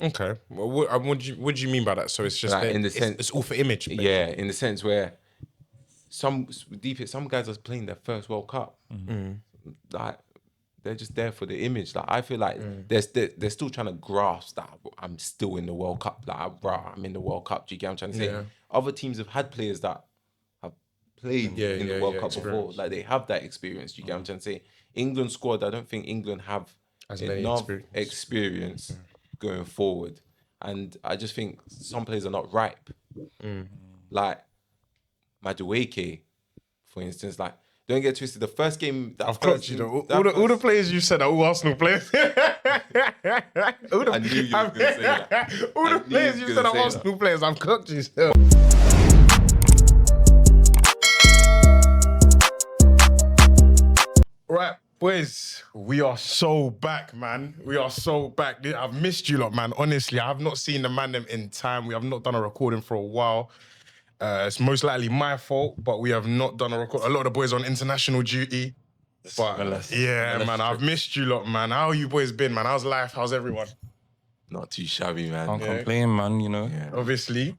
Okay. Well, what do you mean by that? So it's just Like, in the sense, it's all for image. Basically. yeah, in the sense where some guys are playing their first World Cup. Like, they're just there for the image. Like, I feel like they're still trying to grasp that I'm still in the World Cup. Like, I'm in the World Cup. Do you get what I'm trying to say? Yeah. Other teams have had players that have played in the World Cup before. Like, they have that experience. Do you get what I'm trying to say? England squad, I don't think England have As many enough experience going forward. And I just think some players are not ripe. Like Madueke, for instance, like, don't get twisted. The first game that I've clocked you though. All the players you said are all Arsenal players. I knew you was gonna say that. All the players you said are Arsenal players. I've clocked you still. Right, boys, we are so back, man. We are so back. I've missed you lot, man. Honestly, I have not seen the man them in time. We have not done a recording for a while. It's most likely my fault, but we have not done a record. A lot of the boys are on international duty. But man, I've missed you lot, man. How you boys been, man? How's life? How's everyone? Not too shabby, man. Can't complain, man, you know. Yeah. Obviously,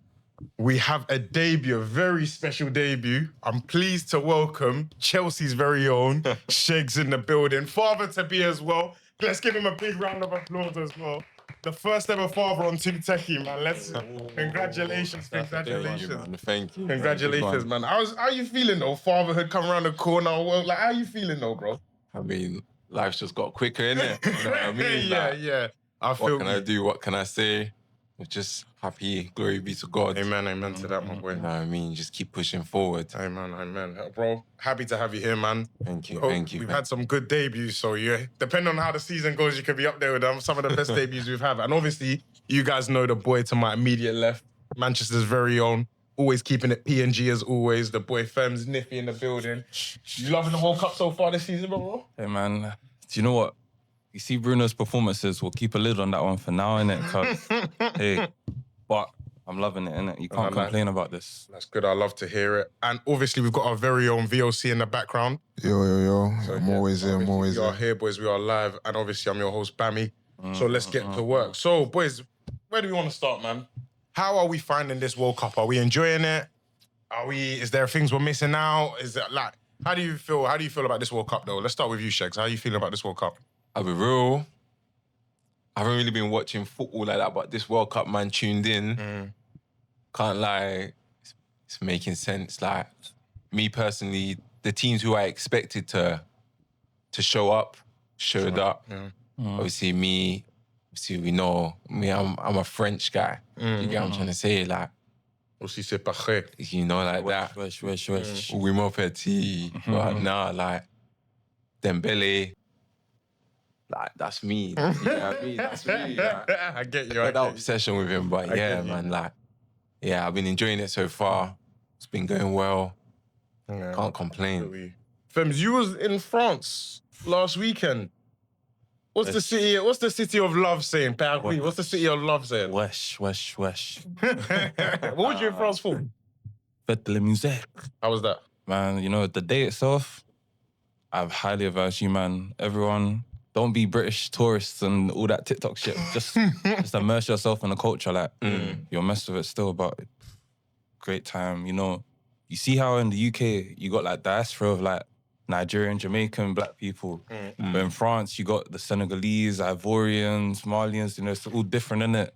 we have a debut, a very special debut. I'm pleased to welcome Chelsea's very own Shegs in the building. Father to be as well. Let's give him a big round of applause as well. The first ever father on 2TEKKY, man. Congratulations. Thank you. Congratulations, man. How you feeling though? Fatherhood come around the corner. Well, like, how you feeling though, bro? I mean, life's just got quicker, innit? You know what I mean? yeah. What can I do? What can I say? I'm just happy. Glory be to God. Amen to that, my boy. You know what I mean? Just keep pushing forward. Amen. Bro, happy to have you here, man. Thank you. We've had some good debuts, so yeah, depending on how the season goes, you could be up there with them. Some of the best debuts we've had. And obviously, you guys know the boy to my immediate left, Manchester's very own, always keeping it P&G as always, the boy Fem's Niffy in the building. You loving the World Cup so far this season, bro? Hey, man, do you know what? You see Bruno's performances, we'll keep a lid on that one for now, innit? Cause, hey, but I'm loving it, innit? You can't complain about this. That's good. I love to hear it. And obviously, we've got our very own VOC in the background. Yo. So I'm always here. We are here, boys. We are live. And obviously, I'm your host, Bammy. So let's get to work. So, boys, where do we want to start, man? How are we finding this World Cup? Are we enjoying it? Is there things we're missing out? Is that like, how do you feel about this World Cup, though? Let's start with you, Shegs. How are you feeling about this World Cup? I'll be real. I haven't really been watching football like that, but this World Cup, man, tuned in. Can't lie, it's making sense. Like, me personally, the teams who I expected to show up, showed up. Yeah. Obviously, we know me. I'm a French guy. You get what I'm trying to say? Like, Aussi, c'est parfait. you know, like that. Wesh. Oui, mon petit. But nah, like Dembele. Like, that's me. You know what I mean? That's me. Like, I get you. got that obsession with him, but yeah, man, like, yeah, I've been enjoying it so far. It's been going well. Yeah. Can't complain. Fems, you was in France last weekend. What's the city of love saying? Paris? What's the city of love saying? Wesh. What was you in France for? Fête de la musique. How was that? Man, you know, the day itself, I've highly advised you, man. Everyone, don't be British tourists and all that TikTok shit. Just immerse yourself in the culture. Like, you'll mess with it still, but great time. You know, you see how in the UK, you got like diaspora of like Nigerian, Jamaican, black people. But in France, you got the Senegalese, Ivorians, Malians, you know, it's all different, innit?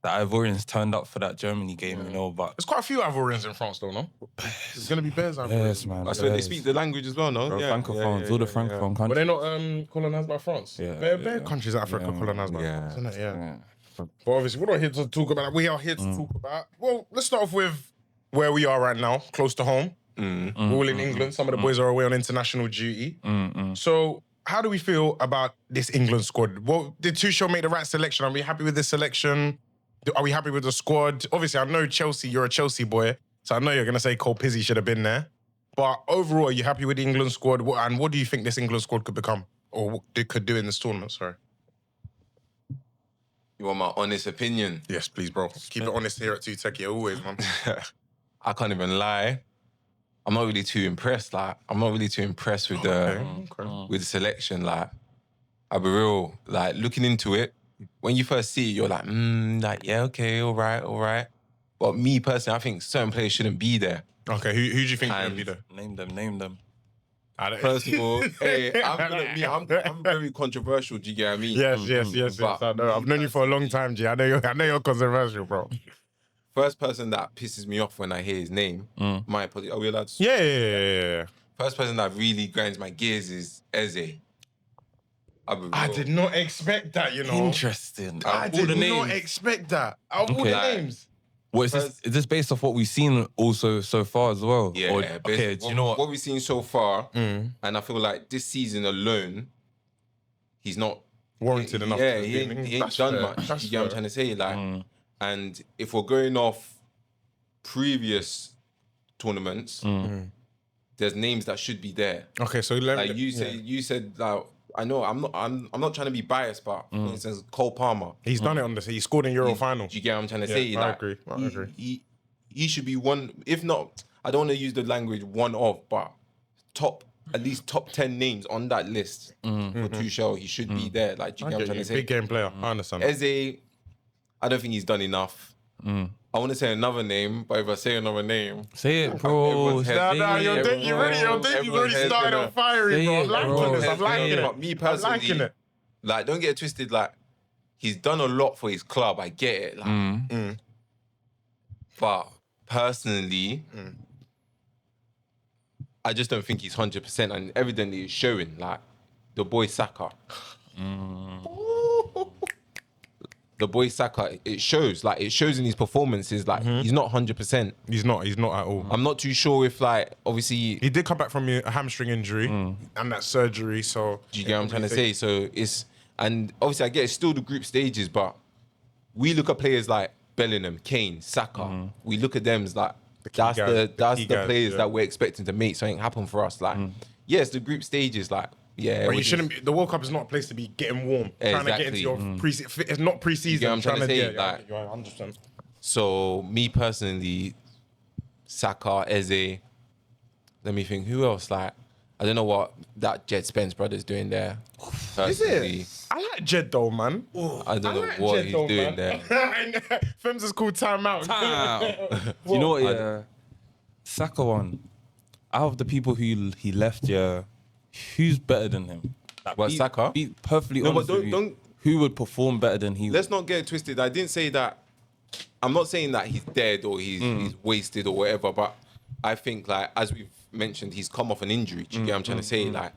The Ivorians turned up for that Germany game, you know, but... There's quite a few Ivorians in France, though, no? There's going to be bears Ivorians. Yes, man. I swear they speak the language as well, no? Bro, Francophones, all the Francophone But countries. they're not colonised by France. Yeah. Bare countries in Africa colonised by France, isn't it? Yeah. But obviously, we're not here to talk about that. We are here to talk about... Well, let's start off with where we are right now, close to home. We're all in England. Some of the boys are away on international duty. So how do we feel about this England squad? Well, did Tuchel make the right selection? Are we happy with this selection? Are we happy with the squad? Obviously, I know Chelsea, you're a Chelsea boy, so I know you're going to say Cole Pizzi should have been there. But overall, are you happy with the England squad? And what do you think this England squad could become? Or what they could do in this tournament, sorry. You want my honest opinion? Yes, please, bro. Keep it honest here at 2TEKKY, always, man. I can't even lie. I'm not really too impressed. Like, I'm not really too impressed with the with the selection. Like, I'll be real. Like, looking into it, when you first see it, you're like, yeah, okay, all right. But me personally, I think certain players shouldn't be there. Okay, who do you think should be there? Name them. First of all, I'm very controversial. Do you get what I mean? Yes. I know. I've known you for a long time, G. I know you're controversial, bro. First person that pisses me off when I hear his name, my apologies. Are we allowed to? Yeah. First person that really grinds my gears is Eze. I did not expect that, you know. Interesting. I did not expect that. Out of all the names. What is this based off what we've seen also so far as well? Yeah. Okay, do you know what we've seen so far? And I feel like this season alone, he's not warranted enough. Yeah, he ain't done much. You get what I'm trying to say? Like, and if we're going off previous tournaments, there's names that should be there. Okay, so you said like, I know I'm not trying to be biased, but for instance, Cole Palmer. He's done it on this. He scored in Euro final. Do you get what I'm trying to say? I Like, agree. He should be one, if not, I don't want to use the language one of, but at least top 10 names on that list for Tuchel. He should be there. Like, do you get what I'm trying to say? Big game player. I understand. Eze, I don't think he's done enough. I want to say another name, but if I say another name, say it, bro. Your debut's already started on fiery, bro. I'm liking it. But me personally, like, don't get it twisted. Like, he's done a lot for his club. I get it. Like, but personally, I just don't think he's 100%, and evidently it's showing. Like, the boy Saka. The boy Saka, it shows in his performances, like he's not 100%. He's not at all. I'm not too sure if, like, obviously he did come back from a hamstring injury and that surgery, so do you get what I'm trying to say? So and obviously I get it's still the group stages, but we look at players like Bellingham, Kane, Saka, we look at them as like that's the players that we're expecting to make something happen for us. Like, yes, the group stages, like, yeah, but you shouldn't be. The World Cup is not a place to be getting warm, trying to get into your pre-season. It's not pre-season. You get what I'm trying to say? Like, you're 100%. So me personally, Saka, Eze. Let me think. Who else? Like, I don't know what that Jed Spence brother's doing there. Personally, Is it? I like Jed though, man. I don't know what he's doing there. Fems is called timeout. You know what? Yeah, Saka one. Out of the people who he left, yeah. Who's better than him? Like, Saka? Be perfectly honest with you. Who would perform better than he? Let's not get it twisted. I didn't say that. I'm not saying that he's dead or he's wasted or whatever, but I think, like, as we've mentioned, he's come off an injury. Do you get what I'm trying to say? Like,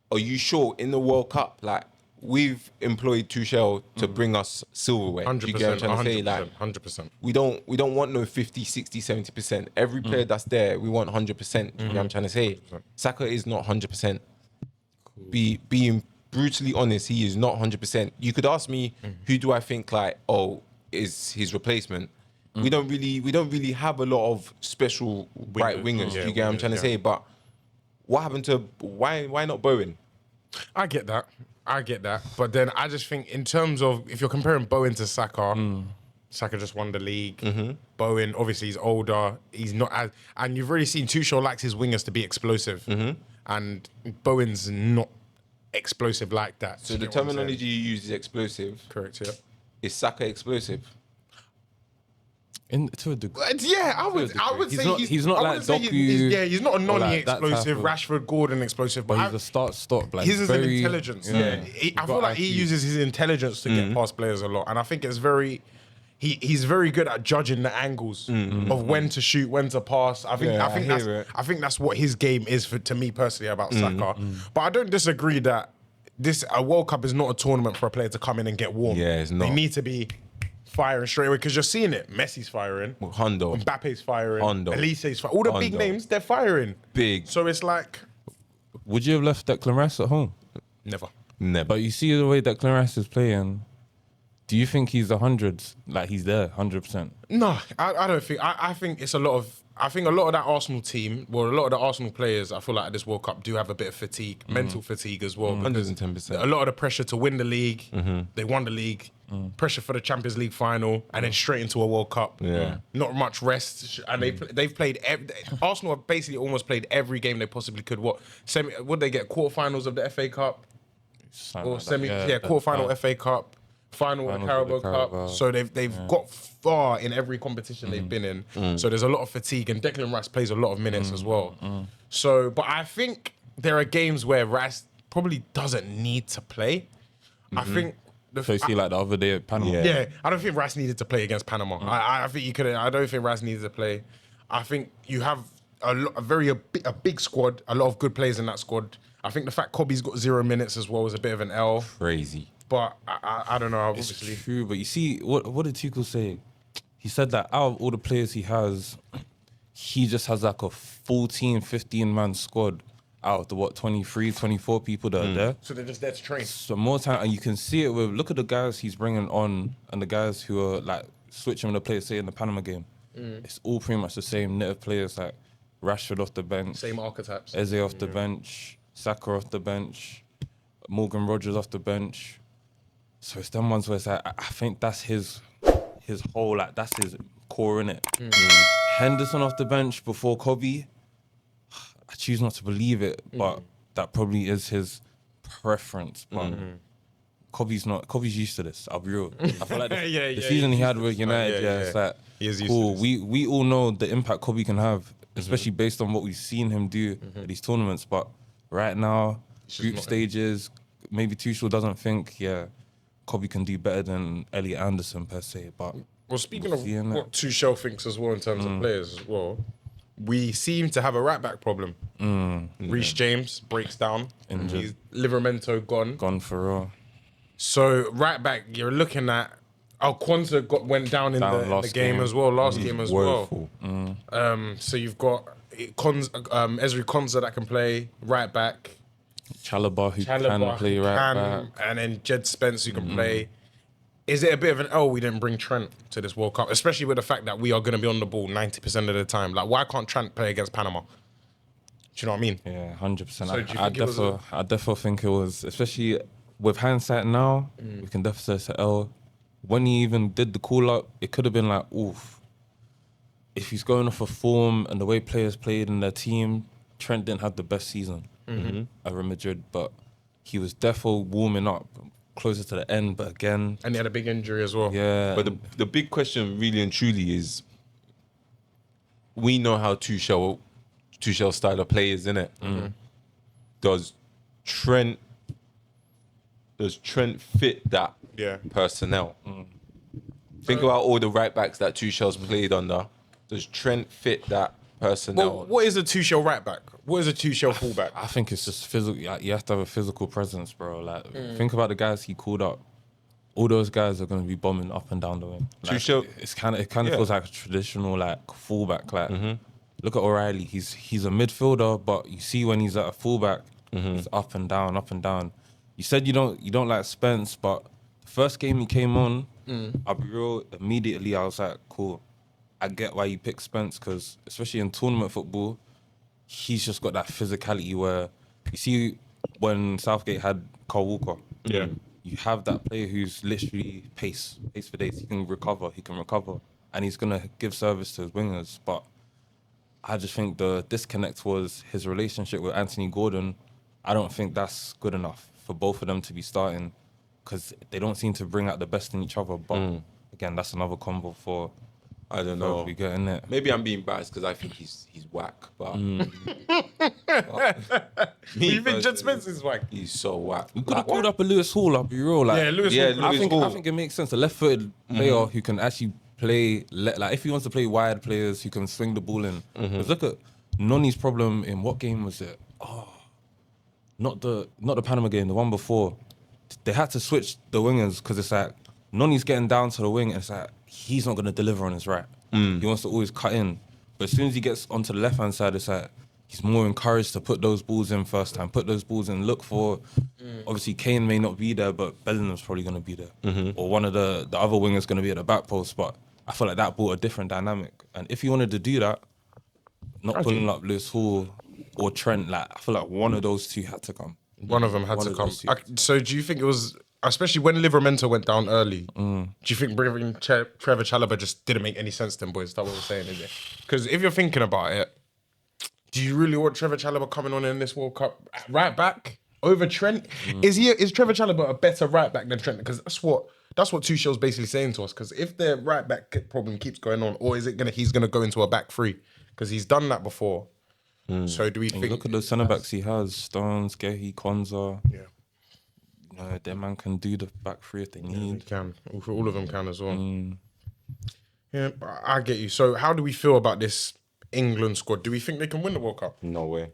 are you sure in the World Cup, like, we've employed Tuchel to bring us silverware? 100%. Do you get what I'm trying to say? Like, 100%. We don't want no 50, 60, 70%. Every player that's there, we want 100%. Do you get what I'm trying to say? Saka is not 100%. Being brutally honest, he is not 100%. You could ask me, who do I think, like, is his replacement? We don't really have a lot of special right wingers. Do you get what I'm trying to say? But what happened to why not Bowen? I get that. But then I just think in terms of, if you're comparing Bowen to Saka, Saka just won the league. Bowen, obviously, he's older. He's not as... And you've already seen Tuchel likes his wingers to be explosive. And Bowen's not explosive like that. So the terminology you use is explosive. Correct, yeah. Is Saka explosive? To a degree. Yeah, I would say he's not like he's not a non-explosive, like Rashford, Gordon explosive, but he's a start. Like, his is an intelligence. I feel like he uses his intelligence to get past players a lot, and I think it's very. He's very good at judging the angles of when to shoot, when to pass. I think that's what his game is to me personally about Saka. But I don't disagree that a World Cup is not a tournament for a player to come in and get warm. Yeah, it's not. They need to be firing straight away because you're seeing it. Messi's firing. Hondo. Mbappe's firing. Hondo. Elise's firing. All the big names, they're firing. Big. So it's like... Would you have left Declan Rice at home? Never. But you see the way Declan Rice is playing, do you think he's the hundreds? Like, he's there, 100%? No, I don't think... I think it's a lot of... I think a lot of that Arsenal team, well, a lot of the Arsenal players, I feel like at this World Cup do have a bit of fatigue, mental fatigue as well. 110%. A lot of the pressure to win the league, they won the league, pressure for the Champions League final, and then straight into a World Cup. Yeah. Not much rest, and they've played... Arsenal have basically almost played every game they possibly could. Would they get quarterfinals of the FA Cup? Or quarterfinal FA Cup. final of the Finals of the Carabao Cup. Carabao. So they've got far in every competition they've been in. So there's a lot of fatigue, and Declan Rice plays a lot of minutes as well. So, but I think there are games where Rice probably doesn't need to play. I think. So you see, like the other day at Panama. Yeah, I don't think Rice needed to play against Panama. I think you could. I don't think Rice needed to play. I think you have a big squad, a lot of good players in that squad. I think the fact Kobe's got 0 minutes as well was a bit of an L. Crazy. But I don't know. Obviously, It's true, but you see, what did Tuchel say? He said that out of all the players he has, he just has like a 14, 15-man squad out of the 23, 24 people that are there. so they're just there to train. So more time, and you can see it with, look at the guys he's bringing on and the guys who are like switching the players, say in the Panama game. It's all pretty much the same knit of players, like Rashford off the bench, Same archetypes. Eze off the bench, Saka off the bench, Morgan Rogers off the bench. So it's them ones where it's like, I think that's his whole, like that's his core in it. Henderson off the bench before Kobe. I choose not to believe it, but that probably is his preference. But Kobe's used to this. I'll be real. I feel like the season he had with United, it's like He is used cool. to this. We all know the impact Kobe can have, especially based on what we've seen him do at these tournaments. But right now, group not- stages, maybe Tuchel doesn't think, Kobe can do better than Elliot Anderson per se. But Well, speaking we'll of see in what Tuchel thinks as well in terms of players as well, we seem to have a right back problem. Reece James breaks down. He's Livramento gone. for real. So right back, you're looking at Kwanzaa went down in the last game game. as well, last game as Woeful. well. So you've got Ezri Konza that can play right back. Chalobah who Chalobah can play who right can, back. and then Jed Spence who can play. Is it a bit of an we didn't bring Trent to this World Cup, especially with the fact that we are going to be on the ball 90% of the time? Like, why can't Trent play against Panama? Do you know what I mean? Yeah, 100%. So do you I think it was definitely think it was, especially with hindsight now, we can definitely say L. When he even did the call up, it could have been like, oof. If he's going off a form and the way players played in their team, Trent didn't have the best season at Real Madrid, but he was definitely warming up closer to the end. But again, And he had a big injury as well. yeah. But the big question, really and truly, is we know how Tuchel style of play is, innit? Does Trent fit that personnel? Think about all the right backs that Tuchel's played under. Does Trent fit that personnel? Well, what is a Tuchel right back? What is a Tuchel fullback? I think it's just physical. You have to have a physical presence, bro. Like, think about the guys he called up. All those guys are going to be bombing up and down the wing. Like, Tuchel- it kind of feels like a traditional like fullback. Like, look at O'Reilly. He's a midfielder, but you see when he's at a fullback, he's up and down, up and down. You said you don't like Spence, but the first game he came on, I'll be real. Immediately, I was like, cool. I get why you picked Spence, because especially in tournament football, he's just got that physicality where you see when Southgate had Carl Walker. Yeah. You have that player who's literally pace for days. He can recover, and he's gonna give service to his wingers. But I just think the disconnect was his relationship with Anthony Gordon. I don't think that's good enough for both of them to be starting, because they don't seem to bring out the best in each other. But again, that's another combo for. I don't know. We getting it. Maybe I'm being biased because I think he's whack, but You think Jed Spence is whack? he's so whack. We could have called up a Lewis Hall. I'll be real. Like, Yeah, Lewis Yeah, Hall. I think Hall. I think it makes sense. A left-footed player who can actually play, like if he wants to play wide players who can swing the ball in. Because look at Noni's problem in what game was it? Oh, not the Panama game, the one before. They had to switch the wingers because it's like Noni's getting down to the wing and it's like he's not going to deliver on his right. He wants to always cut in. But as soon as he gets onto the left-hand side, it's like he's more encouraged to put those balls in first time, put those balls in, look for... Obviously, Kane may not be there, but Bellingham's probably going to be there. Or one of the other wingers going to be at the back post. But I feel like that brought a different dynamic. And if he wanted to do that, not pulling up Lewis Hall or Trent, like I feel like one of those two had to come. One of them had One to of come. those two. So do you think it was, especially when Livramento went down early, do you think bringing Trevor Chalobah just didn't make any sense to them, boys? That's what we're saying, is it? Because if you're thinking about it, do you really want Trevor Chalobah coming on in this World Cup right back over Trent? Is Trevor Chalobah a better right back than Trent? Because That's what Tuchel's basically saying to us. Because if their right back problem keeps going on, or is it he's gonna go into a back three? Because he's done that before. So do we think? Look at the centre backs he has: Stones, Gehi, Konza. Yeah. Their man can do the back three if they He need. can. All of them can as well. Yeah, I get you. So how do we feel about this England squad? Do we think they can win the World Cup? No way.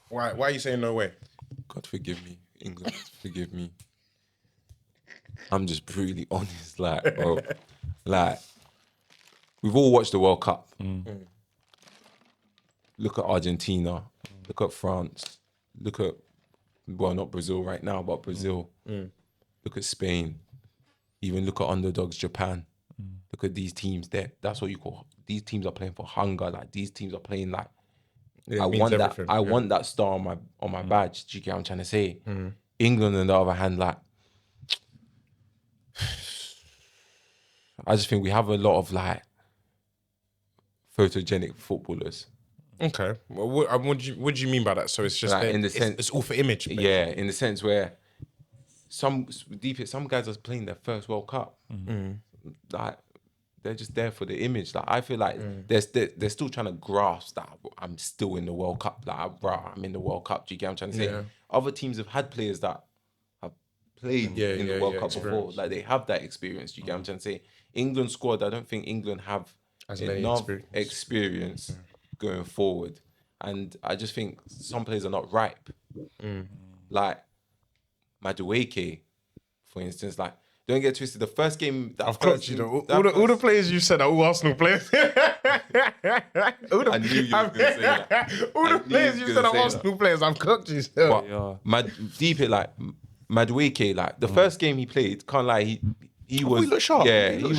Why are you saying no way? God forgive me. England, forgive me. I'm just brutally honest, like, bro. Like, we've all watched the World Cup. Look at Argentina. Look at France. Look at, well, not Brazil right now, but Brazil. Look at Spain. Even look at underdogs Japan. Look at these teams there. That's what you call, these teams are playing for hunger. Like, these teams are playing like, I want that star on my badge. Do you get what I'm trying to say? England, on the other hand, like, I just think we have a lot of like photogenic footballers. Okay. Well, what do you mean by that? So it's just Like, in the sense, it's all for image. Basically. Yeah, in the sense where some guys are playing their first World Cup. Like, they're just there for the image. Like, I feel like they're still trying to grasp that I'm still in the World Cup. Like, bro, I'm in the World Cup. Do you get what I'm trying to say? Yeah. Other teams have had players that have played in the World Cup before. Like, they have that experience. Do you get what I'm trying to say? England squad, I don't think England have enough experience going forward. And I just think some players are not ripe. Like Madueke, for instance, like, don't get twisted. The first game that I've clocked you though. All the players you said are all Arsenal players. I knew you were going to say that. All the players you said are Arsenal players. I've clocked you still. Like Madueke, like the first game he played, can't lie, he was. He looked sharp. Yeah, He was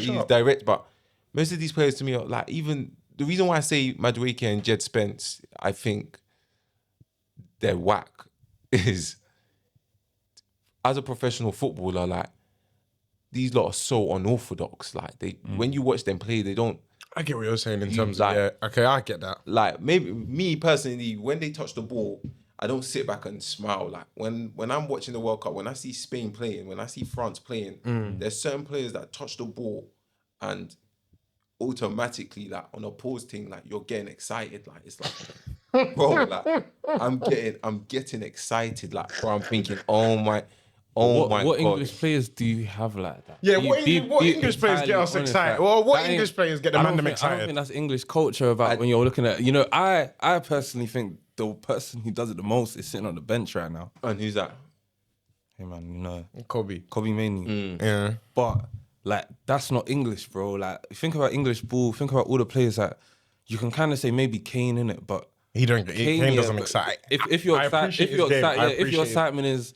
he's direct. But most of these players to me are like, even the reason why I say Madueke and Jed Spence, I think they're whack, is as a professional footballer, like, these lot are so unorthodox. Like, when you watch them play, they don't. I get what you're saying in terms of, yeah. Okay, I get that. Like, maybe me personally, when they touch the ball, I don't sit back and smile. Like, when I'm watching the World Cup, when I see Spain playing, when I see France playing, there's certain players that touch the ball and automatically, like, on a pause thing, like, you're getting excited. Like, it's like, bro, like, I'm getting excited. Like, bro, I'm thinking, oh my God. What English players do you have like that? Yeah, what English players get us excited? Well, what English players get the man excited? I don't think that's English culture about when you're looking at, I personally think the person who does it the most is sitting on the bench right now. And who's that? Hey man, Kobe mainly. Yeah. But like, that's not English, bro. Like, think about English ball, think about all the players that you can kind of say maybe Kane in it, but Kane doesn't excite. If your excitement is,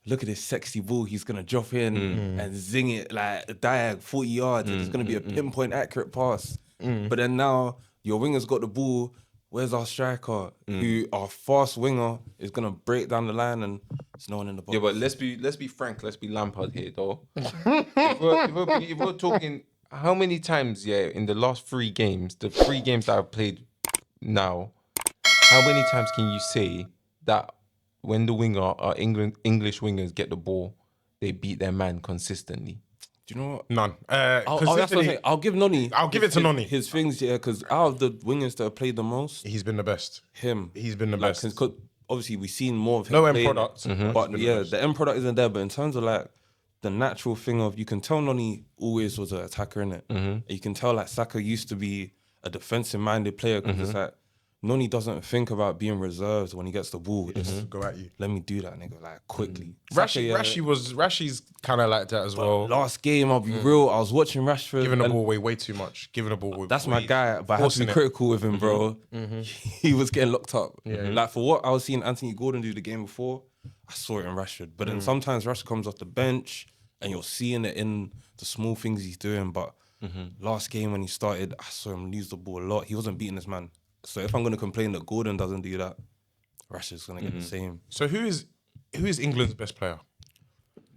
look at this sexy ball, he's gonna drop in and zing it like a diag 40 yards, and it's gonna be a pinpoint accurate pass. But then now your winger's got the ball. Where's our striker? Who our fast winger is gonna break down the line, and there's no one in the box. Yeah, but let's be frank. Let's be Lampard here, though. if we're talking, how many times, in the last 3 games, the 3 games that I've played now, how many times can you say that when the English wingers get the ball, they beat their man consistently? Do you know what? None. That's what I'm saying. I'll give Noni. I'll give it to Noni. His things, because out of the wingers that have played the most, he's been the best. He's been the best. Because obviously we've seen more of him. No end product. But the end product isn't there. But in terms of like the natural thing of, you can tell Noni always was an attacker, innit? You can tell like Saka used to be a defensive minded player, because it's like, Noni doesn't think about being reserved when he gets the ball. Just go at you. Let me do that, nigga, like, quickly. Rashi's kind of like that as well. Last game, I'll be real, I was watching Rashford. Giving the ball away way too much. That's my guy, but I have to be critical with him, bro. He was getting locked up. Like, for what I was seeing Anthony Gordon do the game before, I saw it in Rashford. But then sometimes Rashford comes off the bench and you're seeing it in the small things he's doing. But last game when he started, I saw him lose the ball a lot. He wasn't beating this man. So if I'm going to complain that Gordon doesn't do that, Rashford's going to get the same. So who is England's best player?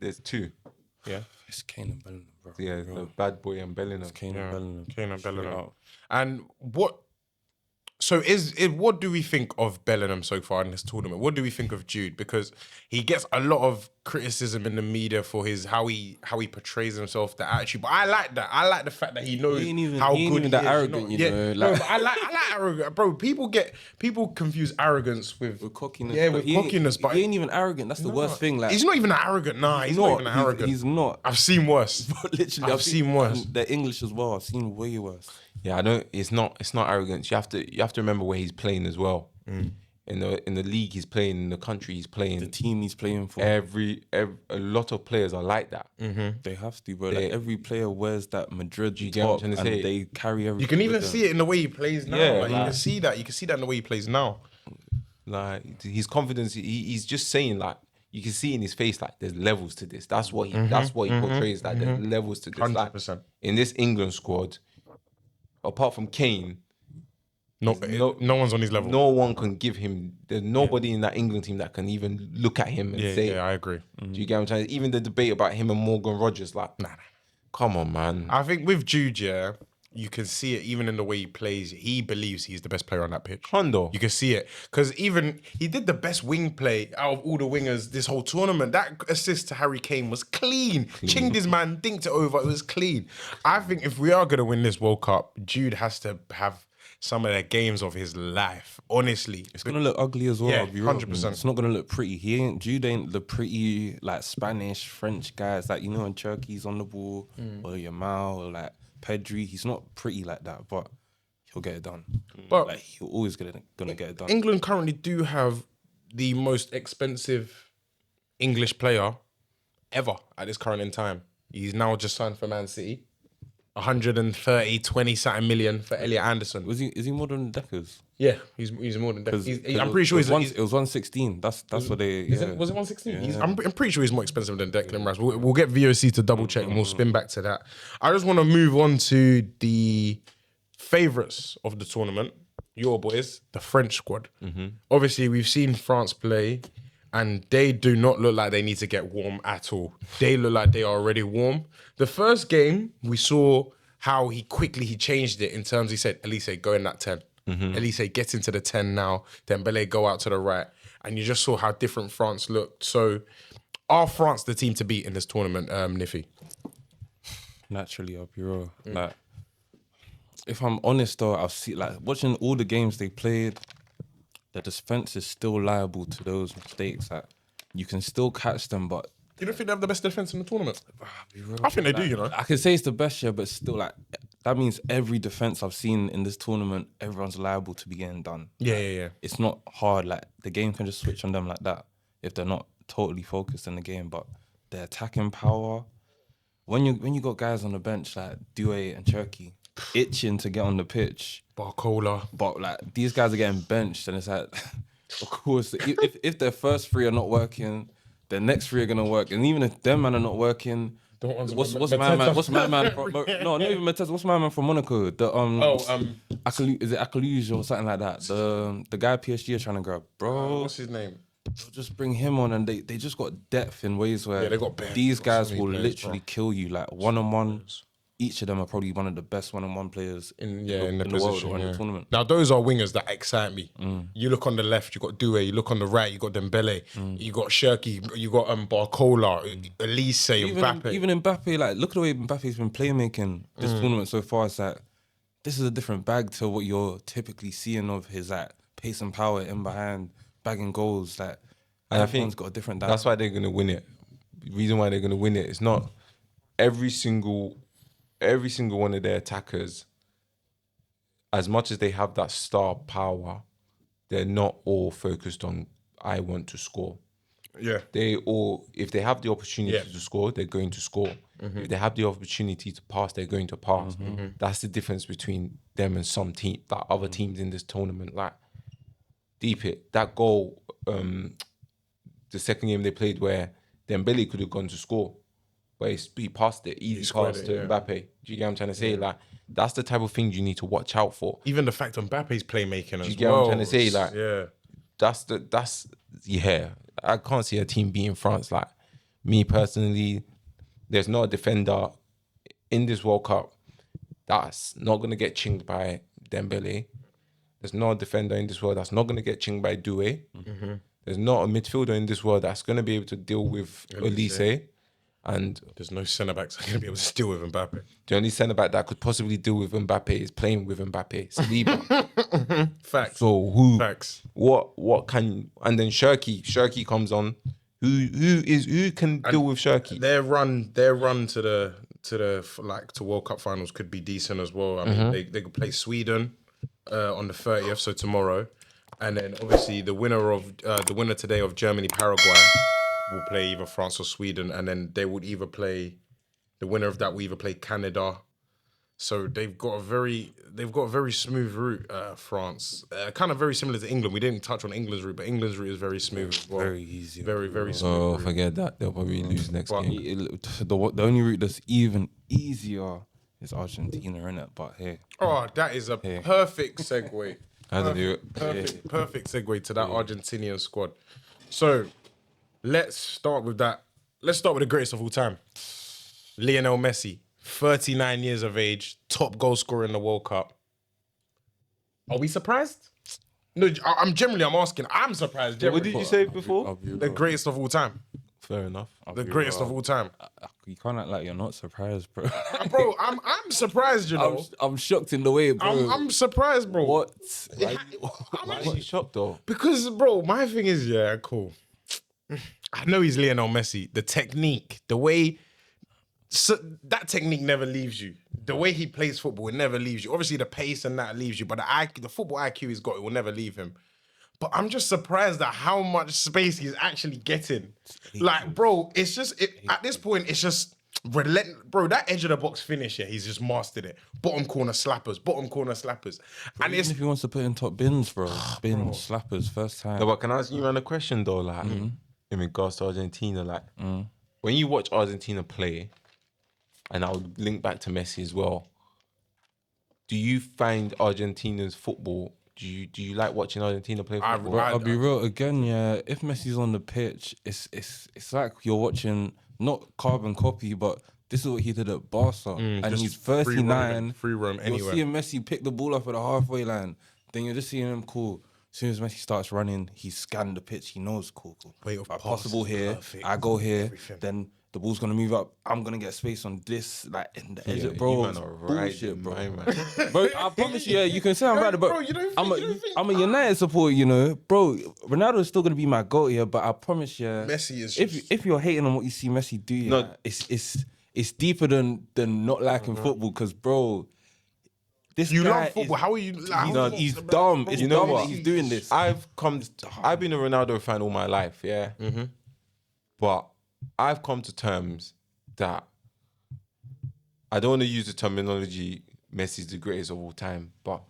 There's 2. Yeah. It's Kane and Bellingham, bro. Yeah, the bad boy and Bellingham. Kane and Bellingham. Kane and Bellingham. And what... So what do we think of Bellingham so far in this tournament? What do we think of Jude? Because he gets a lot of criticism in the media for his how he portrays himself, the attitude. But I like that. I like the fact that he knows He ain't even- how he ain't good even he that is. arrogant, you know, No, like- but I like arrogant, bro. People confuse arrogance with cockiness. Yeah, but with he ain't- cockiness. But he ain't even arrogant. That's the worst thing. Like he's not even arrogant. Nah, he's not even arrogant. He's not. I've seen worse. Literally, I've seen worse. and the English as well. I've seen way worse. Yeah, I know it's not arrogance. You have to remember where he's playing as well. In the league he's playing, in the country he's playing, The team he's playing for, a lot of players are like that. they have to, bro. Like every player wears that Madrid you get what top, I'm and trying to say? they carry everything. You can even with them. see it in the way he plays now. Yeah, like, you like- can see that. You can see that in the way he plays now. Like his confidence, he's just saying like you can see in his face like there's levels to this. That's what he portrays. Like there's levels to this. Like 100%. in this England squad, apart from Kane, No one's on his level. no one can give him. There's nobody in that England team that can even look at him and say. Yeah, I agree. Do you get what I'm saying? Even the debate about him and Morgan Rogers, like, come on, man. I think with Jude, yeah, you can see it even in the way he plays. He believes he's the best player on that pitch. Hondo. You can see it. Because even he did the best wing play out of all the wingers this whole tournament. That assist to Harry Kane was clean. Chinged his man, dinked it over. It was clean. I think if we are going to win this World Cup, Jude has to have some of the games of his life. Honestly. It's gonna look ugly as well. Yeah, I'll be real. 100%. It's not gonna look pretty. Jude ain't the pretty like Spanish, French guys like when Turkey's on the ball or Yamal or like Pedri. He's not pretty like that, but he'll get it done. But Like he'll always gonna get it done. England currently do have the most expensive English player ever at this current in time. He's now just signed for Man City. 130, 20-something million for Elliot Anderson. Is he more than Deckers? Yeah, he's more than that. 'Cause I'm pretty sure it was he's 116. That's what they. was it 116? I'm pretty sure he's more expensive than Declan Rice. We'll get VOC to double check and we'll spin back to that. I just want to move on to the favourites of the tournament, your boys, the French squad. Obviously, we've seen France play and they do not look like they need to get warm at all. They look like they are already warm. The first game, we saw how he changed it in terms, he said, Elise, go in that 10. Elise, get into the 10 now. Dembele, go out to the right. And you just saw how different France looked. So, are France the team to beat in this tournament, Niffy? Naturally, I'll be real. Like, if I'm honest though, I've seen like watching all the games they played. The defense is still liable to those mistakes. Like, you can still catch them, but You don't think they have the best defense in the tournament? I think they do, you know. I can say it's the best year, but still, like that means every defense I've seen in this tournament, everyone's liable to be getting done. Yeah. It's not hard. Like the game can just switch on them like that if they're not totally focused in the game. But their attacking power, when you got guys on the bench like Doué and Cherky itching to get on the pitch, Barcola. but like these guys are getting benched, and it's like, of course, if their first three are not working, the next three are gonna work, and even if them man are not working, what's my man from? No, not even Mateta. What's my man from Monaco? The is it Akaluge or something like that? The guy PSG are trying to grab, bro. What's his name? Just bring him on, and they just got depth in ways where they got bare- these got guys so many will players, literally kill you like one on one. Each of them are probably one of the best one-on-one players in the the world position, or in yeah. the tournament. Now those are wingers that excite me. You look on the left, you got Doué. You look on the right, you got Dembele. You got Cherky. You got Barcola, Elise, Mbappe. Even Mbappe, like look at the way Mbappe's been playmaking this tournament so far. It's like this is a different bag to what you're typically seeing of his like pace and power in behind, bagging goals. Like And everyone's got a different. That's why they're gonna win it. The reason why they're gonna win it is not every single one of their attackers. As much as they have that star power, they're not all focused on I want to score. Yeah. They all, if they have the opportunity Yeah. to score, they're going to score. If they have the opportunity to pass, they're going to pass. That's the difference between them and some team, like other teams in this tournament. Like deep it, that goal, the second game they played where Dembele could have gone to score, but he passed it, easy scored pass it, to yeah. Mbappe. Do you get what I'm trying to say? Like that's the type of thing you need to watch out for. Even the fact Mbappe's playmaking as you get what I'm well. trying to say? Like, yeah. That's I can't see a team beating France. Like me personally, there's not a defender in this World Cup that's not gonna get chinked by Dembele. There's not a defender in this world that's not going to get chinged by Doué. There's not a midfielder in this world that's going to be able to deal with Elise. And there's no centre-backs that are going to be able to deal with Mbappe. The only centre-back that could possibly deal with Mbappe is playing with Mbappe. Saliba. Facts. So who? Facts. What can? And then Shirky comes on. Who can deal with Shirky? Their run to World Cup finals could be decent as well. I mean, they could play Sweden on the 30th, so tomorrow, and then obviously the winner today of Germany Paraguay will play either France or Sweden, and then they would either play the winner of that will either play Canada. So they've got a very smooth route, France. Kind of very similar to England. We didn't touch on England's route, but England's route is very smooth as well. Very easy. Very smooth. Oh, route. forget that. They'll probably lose next game. The only route that's even easier is Argentina, innit? But hey. Oh, that is a perfect segue. Perfect segue to that Argentinian squad. So let's start with that. Let's start with the greatest of all time. Lionel Messi, 39 years of age, top goal scorer in the World Cup. Are we surprised? No, I'm asking. I'm surprised. What did you say before? The greatest of all time. Fair enough. The greatest of all time. You can't act like you're not surprised, bro. Bro, I'm surprised, you know. I'm shocked in the way, bro. I'm surprised, bro. What? Why is he shocked though? Because, bro, my thing is, cool. I know he's Lionel Messi. The technique, the way... So that technique never leaves you. The way he plays football, it never leaves you. Obviously, the pace and that leaves you, but the football IQ he's got, it will never leave him. But I'm just surprised at how much space he's actually getting. Like, bro, it's just at this point, it's just relentless. Bro, that edge of the box finish, he's just mastered it. Bottom corner slappers. And even if he wants to put in top bins, bro, slappers, first time. No, but can I ask you a question though? Like, in regards to Argentina, like, when you watch Argentina play, and I'll link back to Messi as well. Do you find Argentina's football? Do you like watching Argentina play football? I'll be real again. Yeah, if Messi's on the pitch, it's like you're watching not carbon copy, but this is what he did at Barca, and he's 39. Free roam anywhere. You're seeing Messi pick the ball up at the halfway line. Then you're just seeing him cool. As soon as Messi starts running, he scanned the pitch. He knows cool. Weight of pass, possible here. perfect, I go here. everything. Then the ball's gonna move up. I'm gonna get space on this, like in the edge, Yeah, bro. you man are right, Bullshit, bro. man. Bro, I promise you, you can say I'm right, but Bro, you don't I'm think- a United supporter, you know, bro. Ronaldo is still gonna be my goat here, but I promise you, Messi is if you're hating on what you see Messi do, No. it's deeper than not liking football, because bro, this You guy love football. How are you? Like, he's dumb. It's You know dumb what? that he's doing this. I've been a Ronaldo fan all my life, yeah. But I've come to terms that I don't want to use the terminology Messi's the greatest of all time, but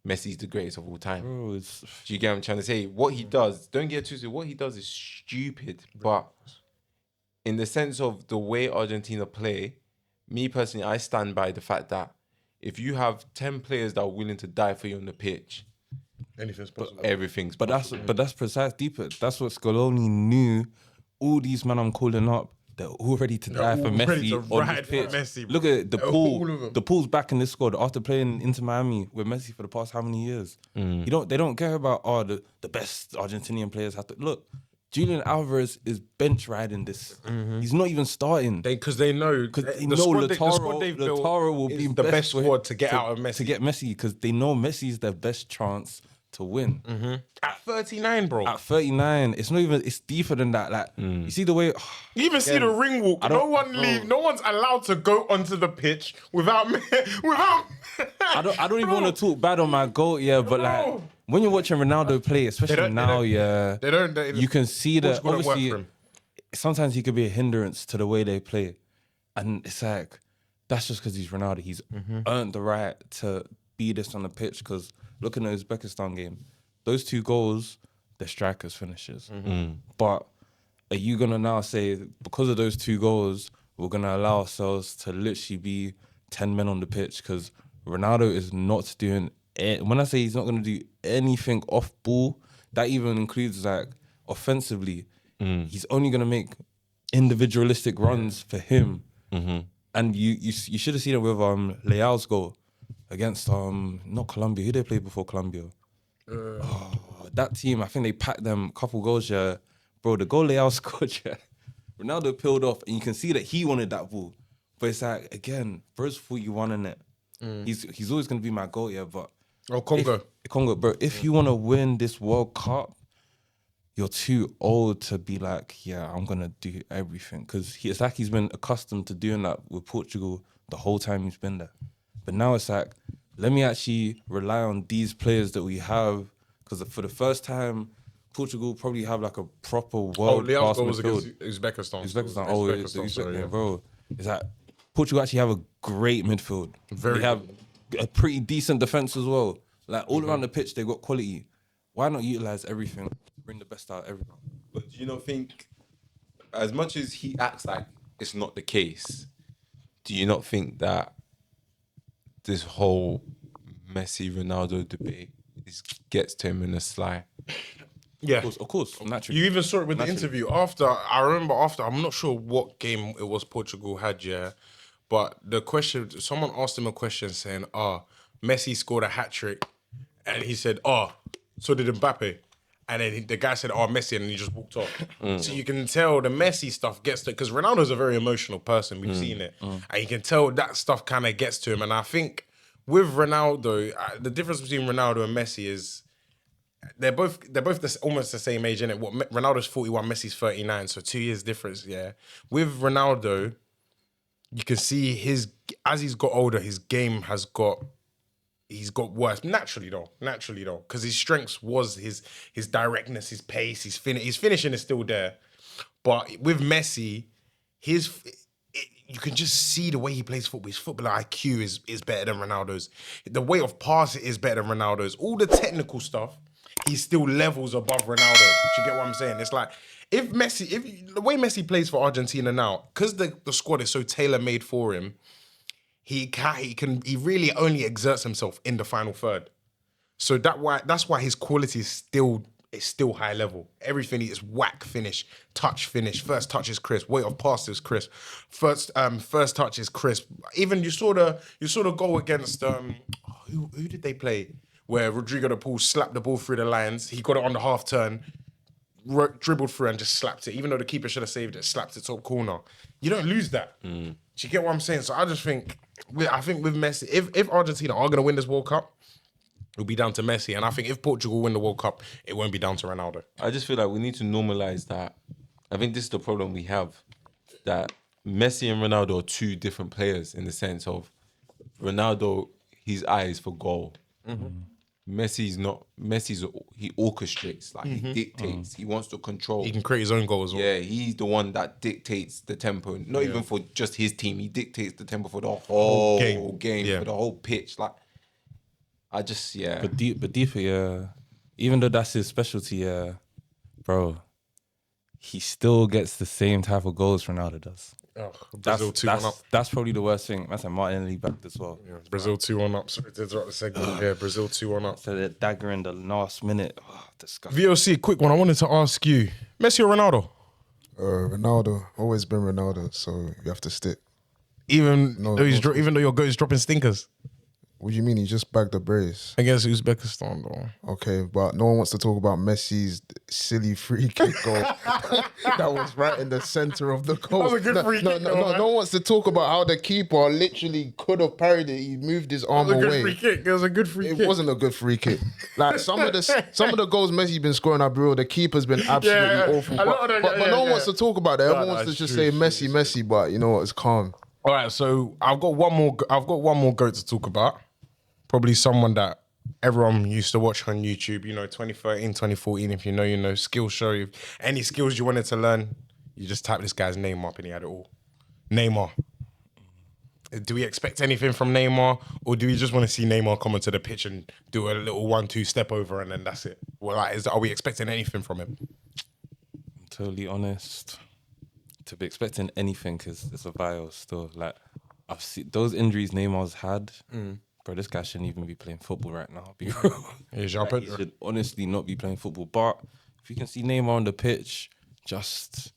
Messi's the greatest of all time. Bro, it's Do you get what I'm trying to say? What he does, don't get twisted, what he does is stupid. But in the sense of the way Argentina play, me personally, I stand by the fact that if you have 10 players that are willing to die for you on the pitch, anything's possible. everything's But possible. that's precise deeper. That's what Scaloni knew. All these men I'm calling up, they're all ready to die for all ready Messi to on ride this for pitch. Messi, bro. Look at the All of them. pool. The pool's back in this squad after playing Inter Miami with Messi for the past how many years? They don't care about the best Argentinian players have to look. Julian Alvarez is bench riding this. He's not even starting. Because they know They know Lautaro will be the best for him squad to get out of Messi. To get Messi, because they know Messi's their best chance to win. At 39, bro. At 39, it's deeper than that. Like, you see the way... You even see the ring walk. No one's allowed to go onto the pitch without. I don't even want to talk bad on my goal, but like, Bro. when you're watching Ronaldo play, especially now, They you can see that Portugal don't work obviously for him. sometimes he could be a hindrance to the way they play. And it's like, that's just because he's Ronaldo. He's earned the right to be this on the pitch, because looking at the Uzbekistan game, those 2 goals, the strikers' finishes. But are you going to now say, because of those 2 goals, we're going to allow ourselves to literally be 10 men on the pitch? Because Ronaldo is not doing when I say he's not going to do anything off ball, that even includes like offensively. He's only going to make individualistic runs for him. And you should have seen it with Leao's goal against not Colombia. Who they played before Colombia? That team, I think they packed them a couple goals, yeah. Bro, the goal Leao scored, yeah. Ronaldo peeled off, and you can see that he wanted that ball. But it's like, again, bro's 41 in it. He's always going to be my goal, yeah, but... Congo, bro, if you want to win this World Cup, you're too old to be like, yeah, I'm going to do everything. Because it's like he's been accustomed to doing that with Portugal the whole time he's been there. But now it's like, let me actually rely on these players that we have. Because for the first time, Portugal probably have like a proper world-class goal was midfield. against Uzbekistan. Uzbekistan, bro. It's like Portugal actually have a great midfield. They have a pretty decent defense as well. Like all around the pitch, they got quality. Why not utilize everything? Bring the best out of everyone. But do you not think, as much as he acts like it's not the case, do you not think that this whole Messi Ronaldo debate gets to him in a sly? Yeah, Of course, naturally. You even saw it with the interview after. I remember after. I'm not sure what game it was Portugal had, yeah. But the question, someone asked him a question saying, Messi scored a hat trick, and he said, so did Mbappe. And then the guy said, Messi, and he just walked off. So you can tell the Messi stuff gets to, because Ronaldo's a very emotional person. We've seen it. And you can tell that stuff kind of gets to him. And I think with Ronaldo, the difference between Ronaldo and Messi is they're both almost the same age, innit? Ronaldo's 41, Messi's 39, so 2 years difference, yeah. With Ronaldo, you can see as he's got older, his game has got worse. Naturally though, because his strengths was his directness, his pace, his finishing is still there. But with Messi, you can just see the way he plays football. His football IQ is better than Ronaldo's. The way of passing is better than Ronaldo's. All the technical stuff, he still levels above Ronaldo. Do you get what I'm saying? It's like if the way Messi plays for Argentina now, because the squad is so tailor-made for him, he really only exerts himself in the final third. So that's why his quality is still high level. Everything is whack finish, touch finish. First touch is crisp. Weight of pass is crisp. First touch is crisp. Even you saw the goal against who did they play? Where Rodrigo de Paul slapped the ball through the lines. He got it on the half turn, dribbled through and just slapped it. Even though the keeper should have saved it, slapped it top corner. You don't lose that. Do you get what I'm saying? So I think with Messi, if Argentina are going to win this World Cup, it'll be down to Messi. And I think if Portugal win the World Cup, it won't be down to Ronaldo. I just feel like we need to normalize that. I think this is the problem we have, that Messi and Ronaldo are two different players in the sense of Ronaldo, his eye is for goal. Messi's not. He orchestrates, like he dictates. He wants to control. He can create his own goal as well. Yeah, he's the one that dictates the tempo. Not even for just his team. He dictates the tempo for the whole game, for the whole pitch. Like, I just But deeper, yeah. Even though that's his specialty, yeah, bro, he still gets the same type of goals Ronaldo does. Brazil 2-1 up. That's probably the worst thing. That's a Martinelli backed as well. Yeah, Brazil 2-1 up. Sorry to interrupt the segment. Yeah, Brazil 2-1 up. So the dagger in the last minute. Disgusting. VOC, quick one. I wanted to ask you, Messi or Ronaldo? Ronaldo. Always been Ronaldo, so you have to stick. Even though your goat is dropping stinkers? What do you mean? He just bagged the brace. Against Uzbekistan, though. Okay, but no one wants to talk about Messi's silly free kick goal. That was right in the center of the goal. That was a good free kick. No one wants to talk about how the keeper literally could have parried it. He moved his arm away. It was a good free kick. It wasn't a good free kick. Like some of the goals Messi's been scoring at Brazil, the keeper's been absolutely awful. But no one wants to talk about that. Everyone wants to just say Messi. But you know what? It's calm. All right, so I've got one more goat to talk about. Probably someone that everyone used to watch on YouTube, 2013, 2014. If you know, skill show. If any skills you wanted to learn, you just type this guy's name up and he had it all. Neymar. Do we expect anything from Neymar, or do we just want to see Neymar come onto the pitch and do a little 1-2 step over and then that's it? Well, are we expecting anything from him? I'm totally honest. To be expecting anything is a vial still. Like, I've seen those injuries Neymar's had. Bro, this guy shouldn't even be playing football right now. Be real. He should honestly not be playing football. But if you can see Neymar on the pitch, just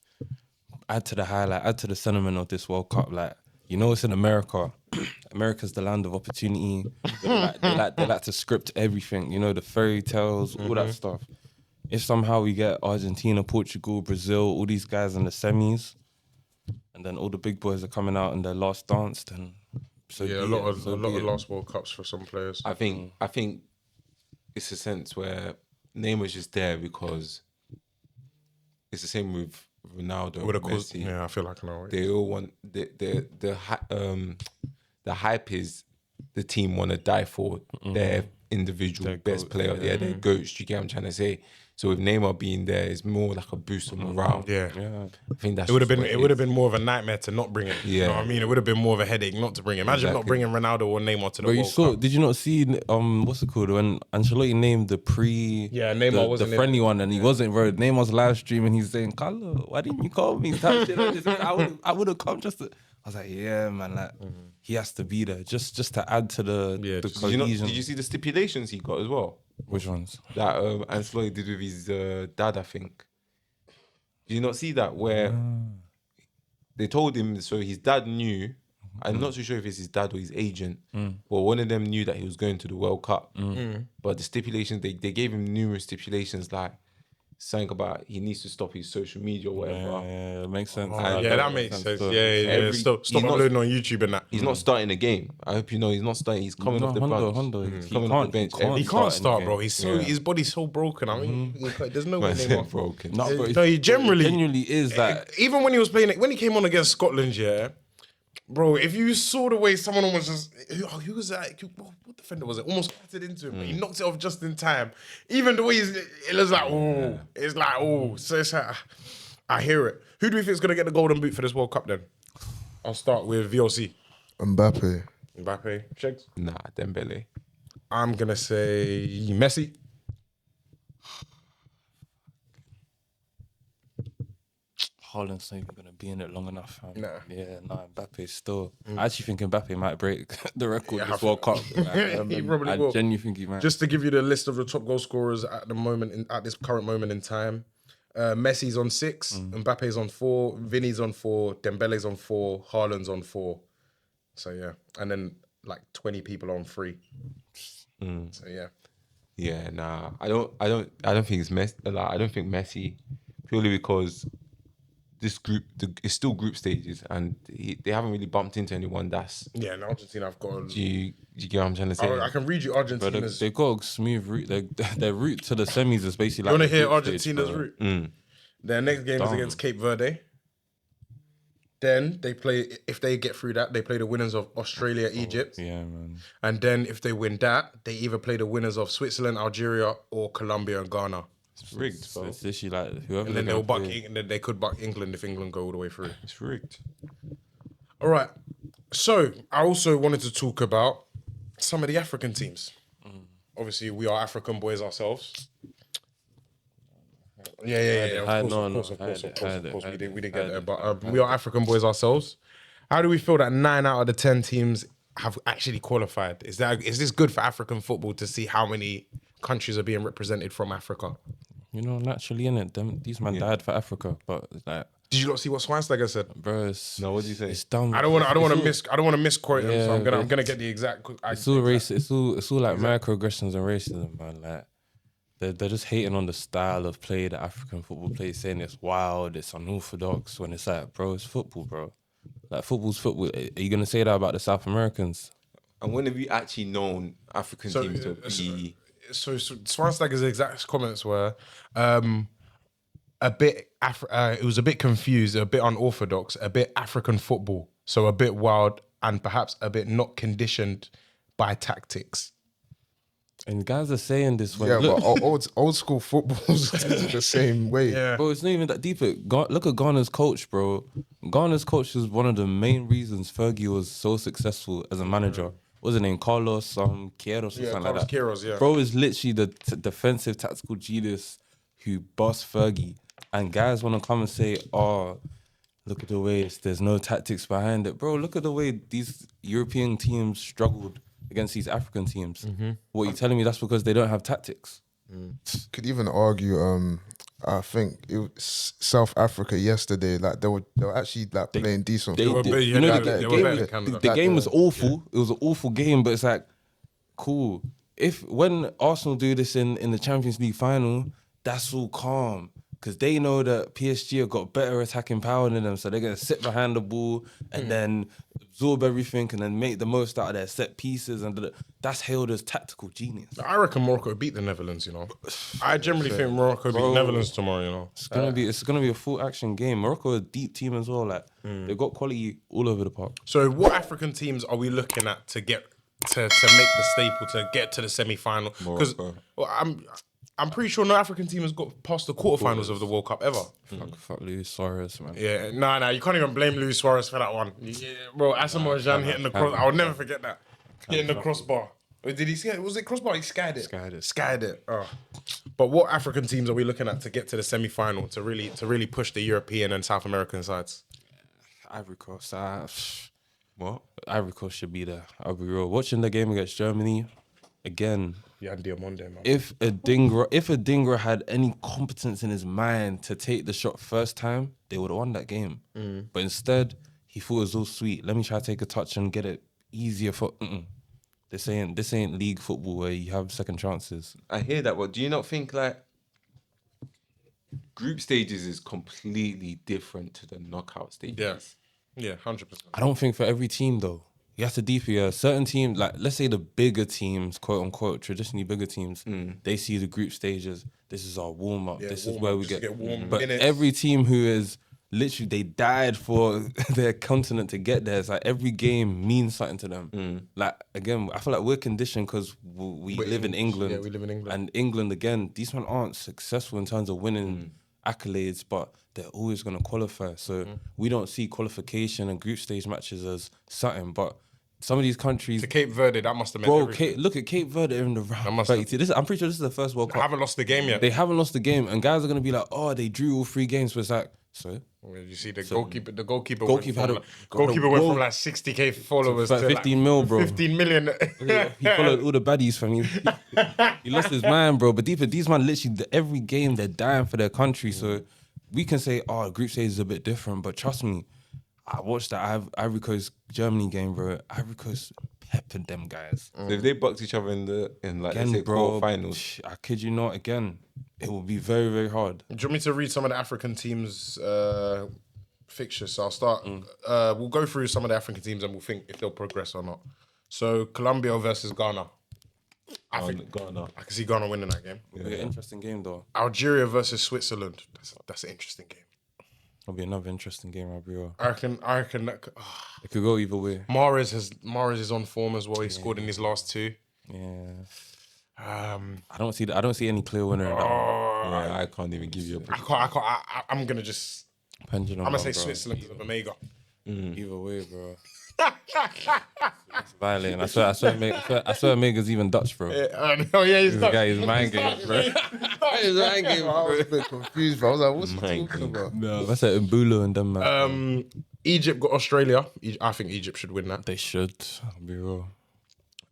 add to the highlight, add to the sentiment of this World Cup. Like, it's in America. America's the land of opportunity. They like to script everything, you know, the fairy tales, all that stuff. If somehow we get Argentina, Portugal, Brazil, all these guys in the semis, and then all the big boys are coming out in their last dance, then so Yeah, a lot of last World Cups for some players. I think it's a sense where Neymar's just there because it's the same with Ronaldo, Messi. Yeah, I feel like I know. They all want the hype is the team want to die for their individual best player. Yeah, their goats. You get what I'm trying to say? So with Neymar being there, it's more like a boost of morale. Yeah. I think that's It would have been more of a nightmare to not bring him. Yeah. You know what I mean? It would have been more of a headache not to bring him. Imagine not bringing Ronaldo or Neymar to the World Cup. Did you not see what's it called when Ancelotti named the Neymar wasn't the friendly one and he wasn't, bro. Neymar's live stream and he's saying, "Carlo, why didn't you call me?" Type shit like this. I would have come just to. I was like, yeah, man, like he has to be there just to add to the cohesion. Did you see the stipulations he got as well? Which ones? That Ancelotti did with his dad, I think. Did you not see that where they told him, so his dad knew, I'm not too sure if it's his dad or his agent, but one of them knew that he was going to the World Cup. But the stipulations, they gave him numerous stipulations, like something about he needs to stop his social media or whatever. Yeah, it makes sense. That makes sense. Yeah. Stop uploading on YouTube and that. He's not starting the game. I hope you know he's not starting. He's coming off the bench. He's coming off the bench. He can't start, bro. His body's so broken. I mean, there's no way Neymar broken. No, he genuinely is that. Even when he was playing, when he came on against Scotland, yeah, bro. If you saw the way someone almost just, who was that? What defender was it? Almost clattered into him. But he knocked it off just in time. Even the way it was like, oh, it's like, oh. So it's like, I hear it. Who do we think is gonna get the golden boot for this World Cup then? I'll start with VOC. Mbappe. Shegs? Nah, Dembele. I'm gonna say Messi. Haaland's not even going to be in it long enough. Nah. Yeah, Mbappe still. I actually think Mbappe might break the record this World Cup. He probably will. I genuinely think he might. Just to give you the list of the top goal scorers at the moment, at this current moment in time, Messi's on 6, Mbappe's on 4, Vinny's on 4, Dembele's on 4, Haaland's on 4. So yeah, and then like 20 people on 3. So yeah. Yeah, nah. I don't think it's Messi. Like, I don't think Messi, purely because this group, it's still group stages, and they haven't really bumped into anyone that's. Yeah, in Argentina, I've got. Do you get what I'm trying to say? I can read you Argentina's. They've got a smooth route. Their route to the semis is basically You like. want to hear Argentina's route? Their next game is against Cape Verde. Then they play, if they get through that, they play the winners of Australia, Egypt. Yeah, man. And then if they win that, they either play the winners of Switzerland, Algeria, or Colombia and Ghana. It's rigged, bro. It's literally like whoever. And then they'll buck. And then they could buck England if England go all the way through. It's rigged. All right. So I also wanted to talk about some of the African teams. Obviously, we are African boys ourselves. Yeah. Of course. We didn't get there, but we are African boys ourselves. How do we feel that 9 out of the 10 teams have actually qualified? Is this good for African football to see how many countries are being represented from Africa? You know, naturally, innit? These men died for Africa, but like. Did you not see what Schweinsteiger said, bro? No, what did you say? It's dumb. I don't want to misquote him, so I'm gonna get the exact. It's all racist. It's all like microaggressions and racism, man. Like they're just hating on the style of play that African football plays, saying it's wild, it's unorthodox. When it's like, bro, it's football, bro. Like football's football. Are you gonna say that about the South Americans? And when have you actually known African teams to be? So Schweinsteiger's exact comments were a bit. It was a bit confused, a bit unorthodox, a bit African football, so a bit wild and perhaps a bit not conditioned by tactics. And guys are saying this when but old school football's the same way. Yeah. Bro, it's not even that deep. Look at Ghana's coach, bro. Ghana's coach is one of the main reasons Fergie was so successful as a manager. What's his name? Carlos Queiroz or something like that. Queiroz, yeah. Bro is literally the defensive tactical genius who bossed Fergie. And guys want to come and say, oh, look at the way there's no tactics behind it. Bro, look at the way these European teams struggled against these African teams. What, you telling me that's because they don't have tactics? Could even argue I think it was South Africa yesterday. Like they were actually like playing decent. They football. did. You know, Like the they were game better was- than Canada. the game was awful. It was an awful game, but it's like, cool. If when Arsenal do this in the Champions League final, that's all calm. Because they know that PSG have got better attacking power than them, so they're going to sit behind the ball and then absorb everything and then make the most out of their set pieces. And that's hailed as tactical genius. I reckon Morocco beat the Netherlands, you know. I generally think Morocco beat the Netherlands tomorrow, you know. It's gonna be a full action game. Morocco a deep team as well. Like they've got quality all over the park. So what African teams are we looking at to get to make the staple to get to the semi-final? Because I'm pretty sure no African team has got past the quarterfinals of the World Cup ever. Fuck Luis Suarez, man. Yeah, nah, you can't even blame Luis Suarez for that one. Yeah, bro, Asamoah Gyan hitting the cross. I'll never forget that. Hitting the crossbar. Or did he see it? Was it crossbar? He skied it. Skied it. Oh. But what African teams are we looking at to get to the semi-final to really push the European and South American sides? Ivory Coast. What? Ivory Coast should be there. I'll be real. Watching the game against Germany, again. Yeah, Diamonde, man. If Adingra had any competence in his mind to take the shot first time, they would have won that game. But instead, he thought it was all sweet. Let me try to take a touch and get it easier for. This ain't league football where you have second chances. I hear that, but do you not think like group stages is completely different to the knockout stages? Yeah, 100%. I don't think for every team though. You have to deep here. Certain teams, like let's say the bigger teams, quote unquote, traditionally bigger teams, they see the group stages. This is our warm up. Yeah, this warm is where up, we just get. warm But minutes. every team who is literally they died for their continent to get there. It's like every game means something to them. Like again, I feel like we're conditioned because we live in England. Yeah, we live in England. And England again, these men aren't successful in terms of winning accolades, but they're always going to qualify. So we don't see qualification and group stage matches as something, but some of these countries, To Cape Verde, that must have meant bro, everything. look at Cape Verde in the round. must have- 32. I'm pretty sure this is the first World They Cup. haven't lost the game yet. They haven't lost the game, and guys are going to be like, oh, they drew all 3 games. But it's like, so You see the goalkeeper. The goalkeeper. Goalkeeper had goalkeeper went from like 60K followers like to 15 mil, bro. 15 million. He followed all the baddies from me. He lost his mind, bro. But deeper, these man literally every game they're dying for their country. So we can say, oh, group stage is a bit different, but trust me, I watched that Ivory Coast Germany game, bro. Ivory Coast peppered them guys. So if they bucked each other in like Again, let's say bro, quarterfinals, I kid you not. Again, it will be very, very hard. Do you want me to read some of the African teams' fixtures? So I'll start. We'll go through some of the African teams and we'll think if they'll progress or not. So Colombia versus Ghana. I think Ghana. I can see Ghana winning that game. It'll be an interesting game, though. Algeria versus Switzerland. That's an interesting game. It'll be another interesting game, I'll be real. I reckon that It could go either way. Mahrez is on form as well. He scored in his last 2. Yeah. Um, I don't see any clear winner in that one. Yeah, I can't even give you a I can't. I'm gonna just. Pendulum. I'm gonna say bro. Switzerland because of Omega. Either way, bro. It's violent. I swear Mega's even Dutch, bro. Oh yeah, he's This Dutch. guy is mind games, bro. He's mind games, I was a bro. bit confused, bro. I was like, what's he talking about? No, that's at Mbulu and them, man. Egypt got Australia. I think Egypt should win that. They should. I'll be real.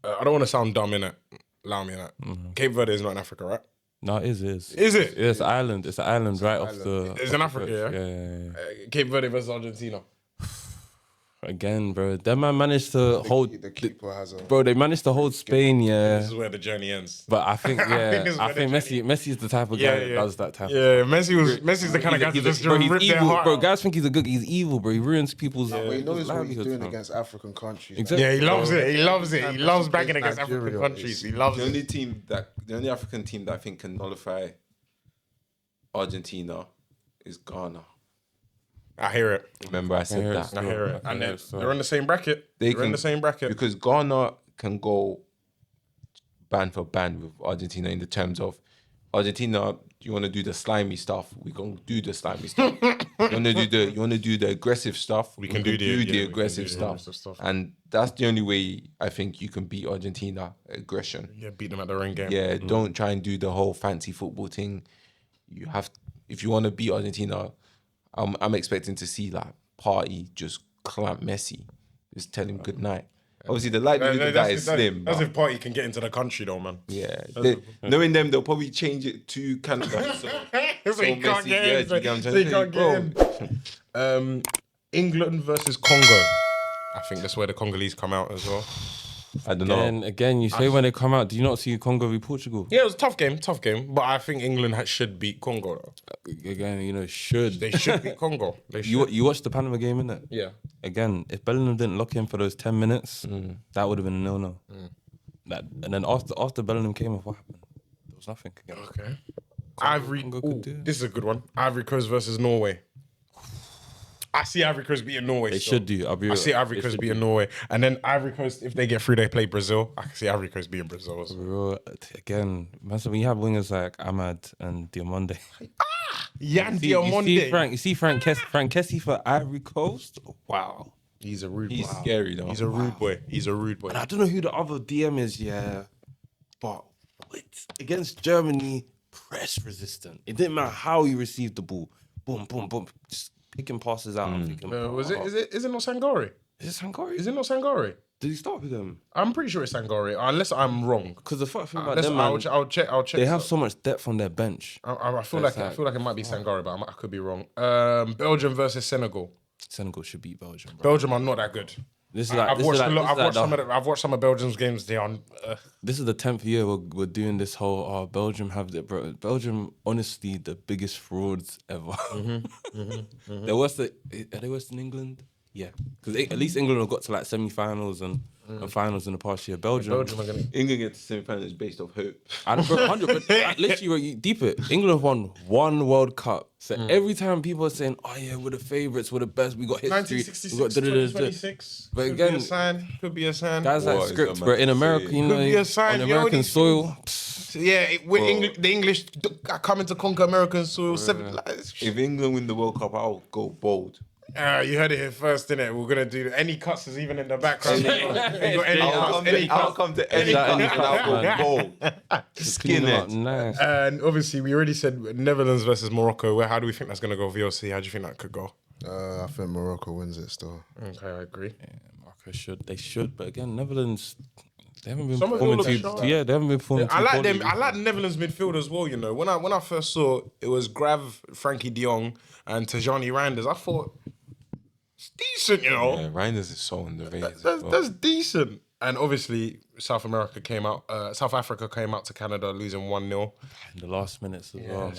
I don't want to sound dumb in it. Allow me in it. Cape Verde is not in Africa, right? No, it is. Is it? Yeah, it's an island. It's an island right off the. It's in Africa, yeah? Yeah. Cape Verde versus Argentina. Again, bro. That man managed to hold. The keeper has a. Bro, they managed to hold Spain, yeah. This is where the journey ends. But I think, this is I where think the Messi's the type of guy that does that type. Yeah, Messi's the kind of guy to just Bro, he's rip their evil, heart bro. out. Guys think he's evil, bro. He ruins people's. But he knows what he's livelihoods, doing man. against African countries. Exactly. Yeah, he loves it. He loves it. He loves Against banging against African Nigeria countries. is- He loves The it. only African team that I think can nullify Argentina is Ghana. I hear it. Remember I said hear that. it. I hear it. I And hear they're, it, so- they're in the same bracket. They're in the same bracket. Because Ghana can go band for band with Argentina in the terms of Argentina. You want to do the slimy stuff? We gonna do the slimy stuff. You want to do the aggressive stuff? We can do the- yeah, we can do aggressive the stuff. aggressive stuff. And that's the only way I think you can beat Argentina: aggression. Yeah, beat them at their own game. Yeah, don't try and do the whole fancy football thing. You have, if you want to beat Argentina, I'm expecting to see like Party just clamp Messi, just tell him good night. Obviously, the likelihood of that is slim. That's but if Party can get into the country though, man. yeah, knowing them, they'll probably change it to Canada. So So you can't Messi, get yeah, in. So you get what I'm so you trying can't to get in. England versus Congo. I think that's where the Congolese come out as well. I don't know. Again, you say when they come out, do you not see Congo v Portugal? Yeah, it was a tough game. But I think England should beat Congo. Though. Again, you know, should. They should beat Congo. They should. You watched the Panama game, innit? Yeah. Again, if Bellingham didn't lock in for those 10 minutes, that would have been a no-no. And then after Bellingham came off, what happened? There was nothing again. Okay. Congo could do it. This is a good one. Ivory Coast versus Norway. I see Ivory Coast beating Norway. They should do. I see Ivory Coast beating Norway. And then Ivory Coast, if they get through, they play Brazil. I can see Ivory Coast beating Brazil as well. Bro, again, man, so when you have wingers like Ahmad and Diamonde. Yan Diamonde. You see Frank Kessie for Ivory Coast? Wow. He's a rude boy. He's scary though. He's a rude boy. He's a rude boy. And I don't know who the other DM is, but against Germany, press resistant. It didn't matter how he received the ball. Boom, boom, boom. Just picking passes out. I'm thinking, Is it not Sangare? Is it Sangare? Is it not Sangare? Did he start with them? I'm pretty sure it's Sangare, unless I'm wrong. Because the fuck thing about Unless them, man, I'll check. they have so much depth on their bench. I feel like it might be Sangare, but I could be wrong. Belgium versus Senegal. Senegal should beat Belgium, bro. Belgium are not that good. I've watched some of Belgium's games. They are. This is the 10th year we're doing this whole Belgium have the bro. Belgium, honestly, the biggest frauds ever. They're worse are they worse than England? Yeah, because at least England have got to like semi-finals and finals in the past year. Belgium Are gonna. England get to semi-finals based off hope. And bro, 100. Literally, you deep it. England have won one World Cup. So every time people are saying, "Oh yeah, we're the favourites, we're the best, we got history, 1966, we got da, da, da, da." 2026. But Could again, be a sign. Could be a sign. Guys like What is scripts, that bro. man In America, saying? you know, Could be a sign, on yo, American these soil. Yeah, the English are coming to conquer American soil. If England win the World Cup, I'll go bold. You heard it here first, innit? We're gonna do any cuts is even in the background. I'll come to any cut and I'll go bold. Skin it. Nice. And obviously, we already said Netherlands versus Morocco. How do we think that's gonna go? VOC, how do you think that could go? I think Morocco wins it still. Okay, I agree. Morocco they should, but again, Netherlands. They haven't been Some of them performing look too. sharp. Yeah, they haven't been performing. I too like poorly. them. I like the Netherlands midfield as well. You know, when I first saw it was Grav, Frankie De Jong, and Tajani Reinders, I thought it's decent. You know, Yeah, Reinders is so underrated. that's decent. And obviously, South Africa came out to Canada losing 1-0. In the last minutes as well.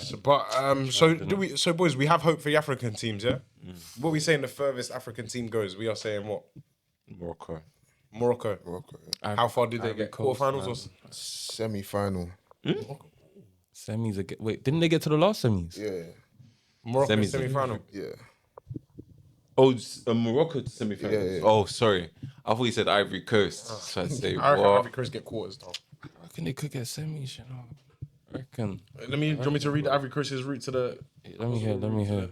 Man. So boys, we have hope for the African teams, yeah. What we saying the furthest African team goes? We are saying what? Morocco. Morocco. How far did they get? Coast, Quarterfinals man. or? Semi-final. Semis again. Wait, didn't they get to the last semis? Yeah. Morocco Semis. semi-final. Yeah. Oh, Morocco to semi-finals. Yeah, yeah. Oh, sorry. I thought you said Ivory Coast. So I'd say, I reckon what? Ivory Coast get quarters though. I reckon they could get semis, you know. I reckon. Do you want me to read Ivory Coast's route to the? Let me hear.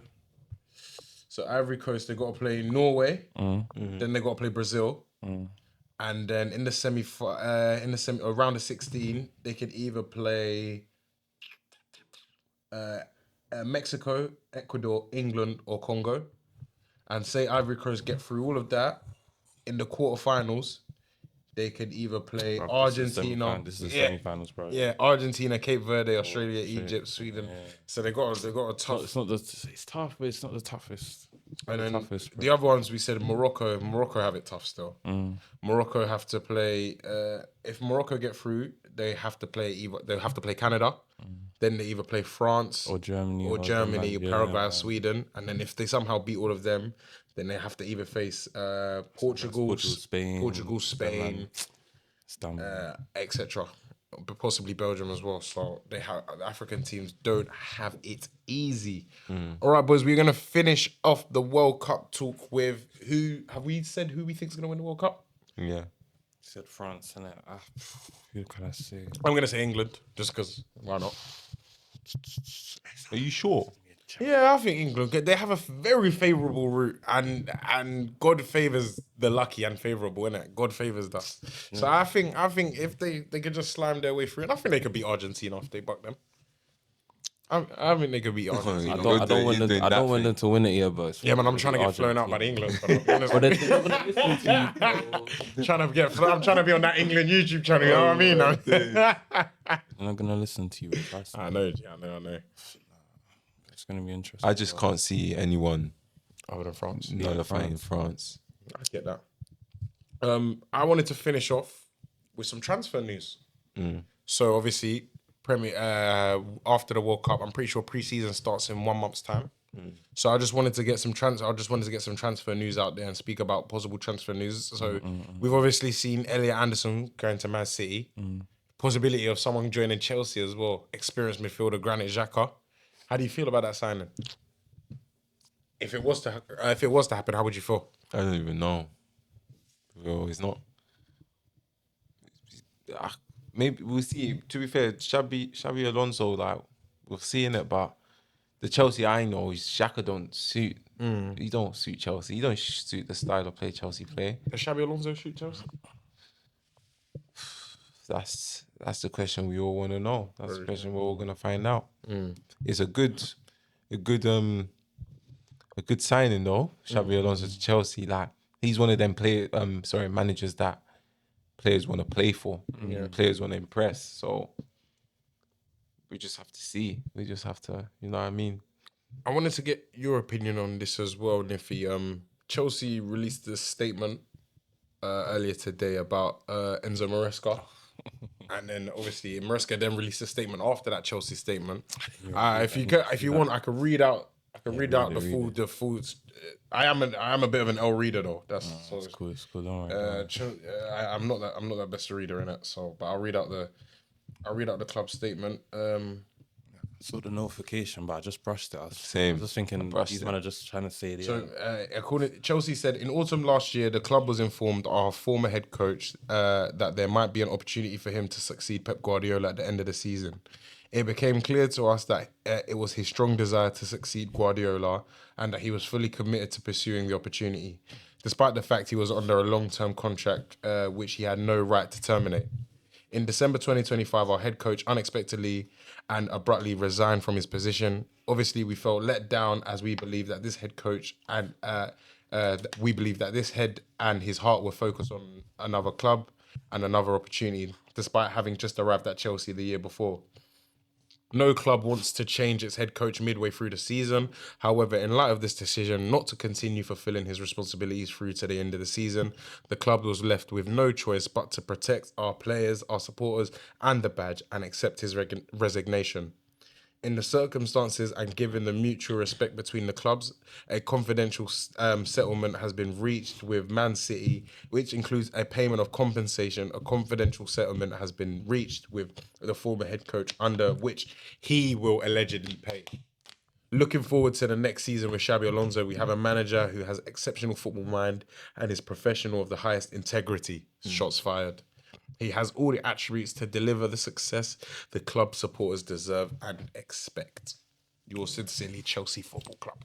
So Ivory Coast, they got to play Norway, then they got to play Brazil, and then in the around the 16, they could either play Mexico, Ecuador, England, or Congo. And say Ivory Coast get through all of that in the quarterfinals, they could either play Argentina. This is the semi-finals, bro. Yeah, Argentina, Cape Verde, Australia, Egypt, Sweden. Yeah. So they got a tough. It's tough, but it's not the toughest. And then the other ones we said Morocco. Morocco have it tough still. Morocco have to play. If Morocco get through, they have to play Canada. Then they either play France or Germany, Paraguay, or Sweden. And then if they somehow beat all of them, then they have to either face Portugal, Spain, etc. But possibly Belgium as well. So the African teams don't have it easy. All right, boys, we're gonna finish off the World Cup talk with who have we said who we think is gonna win the World Cup? Yeah. Said France, innit? Who can I say? I'm gonna say England, just because why not? Are you sure? Yeah, I think England. They have a very favourable route, and God favours the lucky and favourable, innit? God favours us. So I think if they could just slime their way through, and I think they could beat Argentina if they buck them. I think they could beat Argentina. I don't want them to win it yet, but Yeah, man, I'm trying to get flown out by the England. But they're not gonna listen to you, bro. I'm trying to be on that England YouTube channel. You know what I mean? They're not gonna listen to you. I know. It's going to be interesting. I just can't see anyone Other than France. nullifying France. I get that. I wanted to finish off with some transfer news. So obviously, after the World Cup, I'm pretty sure pre-season starts in 1 month's time. So I just wanted to get some transfer news out there and speak about possible transfer news. So we've obviously seen Elliot Anderson going to Man City. Possibility of someone joining Chelsea as well. Experienced midfielder Granit Xhaka. How do you feel about that signing? If it was to happen, how would you feel? I don't even know. Well, it's not. Maybe we'll see. To be fair, Xabi Alonso, like we're seeing it, but the Chelsea I know is Xhaka don't suit. He don't suit Chelsea. He don't suit the style of play Chelsea play. Does Xabi Alonso shoot Chelsea? That's the question we all want to know. That's the question we're all gonna find out. It's a good signing though. Xabi Alonso to Chelsea, like he's one of them managers that players want to play for. Players want to impress. So we just have to see. We just have to, you know what I mean? I wanted to get your opinion on this as well, Niffy. Chelsea released a statement earlier today about Enzo Maresca. And then obviously Maresca then released a statement after that Chelsea statement. If you want, I could read out the full. I am a bit of an L reader though. That's It's cool. Don't worry. I'm not that best a reader in it. So, but I'll read out the club statement. Saw the notification, but I just brushed it. Same. I was just thinking these men are just trying to say it. So, Chelsea said in autumn last year, the club was informed our former head coach that there might be an opportunity for him to succeed Pep Guardiola at the end of the season. It became clear to us that it was his strong desire to succeed Guardiola and that he was fully committed to pursuing the opportunity, despite the fact he was under a long-term contract which he had no right to terminate. In December 2025, our head coach unexpectedly and abruptly resigned from his position. Obviously, we felt let down as we believe that this head coach and his heart were focused on another club and another opportunity, despite having just arrived at Chelsea the year before. No club wants to change its head coach midway through the season. However, in light of this decision not to continue fulfilling his responsibilities through to the end of the season, the club was left with no choice but to protect our players, our supporters, and the badge and accept his resignation. In the circumstances and given the mutual respect between the clubs, a confidential settlement has been reached with Man City, which includes a payment of compensation. A confidential settlement has been reached with the former head coach, under which he will allegedly pay. Looking forward to the next season with Xabi Alonso, we have a manager who has exceptional football mind and is professional of the highest integrity. Shots fired. He has all the attributes to deliver the success the club supporters deserve and expect. Yours sincerely, Chelsea Football Club.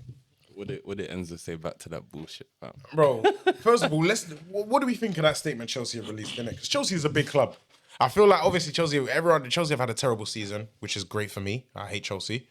What did Enzo say back to that bullshit, fam? Bro, first of all, what do we think of that statement Chelsea have released, innit? Because Chelsea is a big club. I feel like obviously Chelsea have had a terrible season, which is great for me. I hate Chelsea.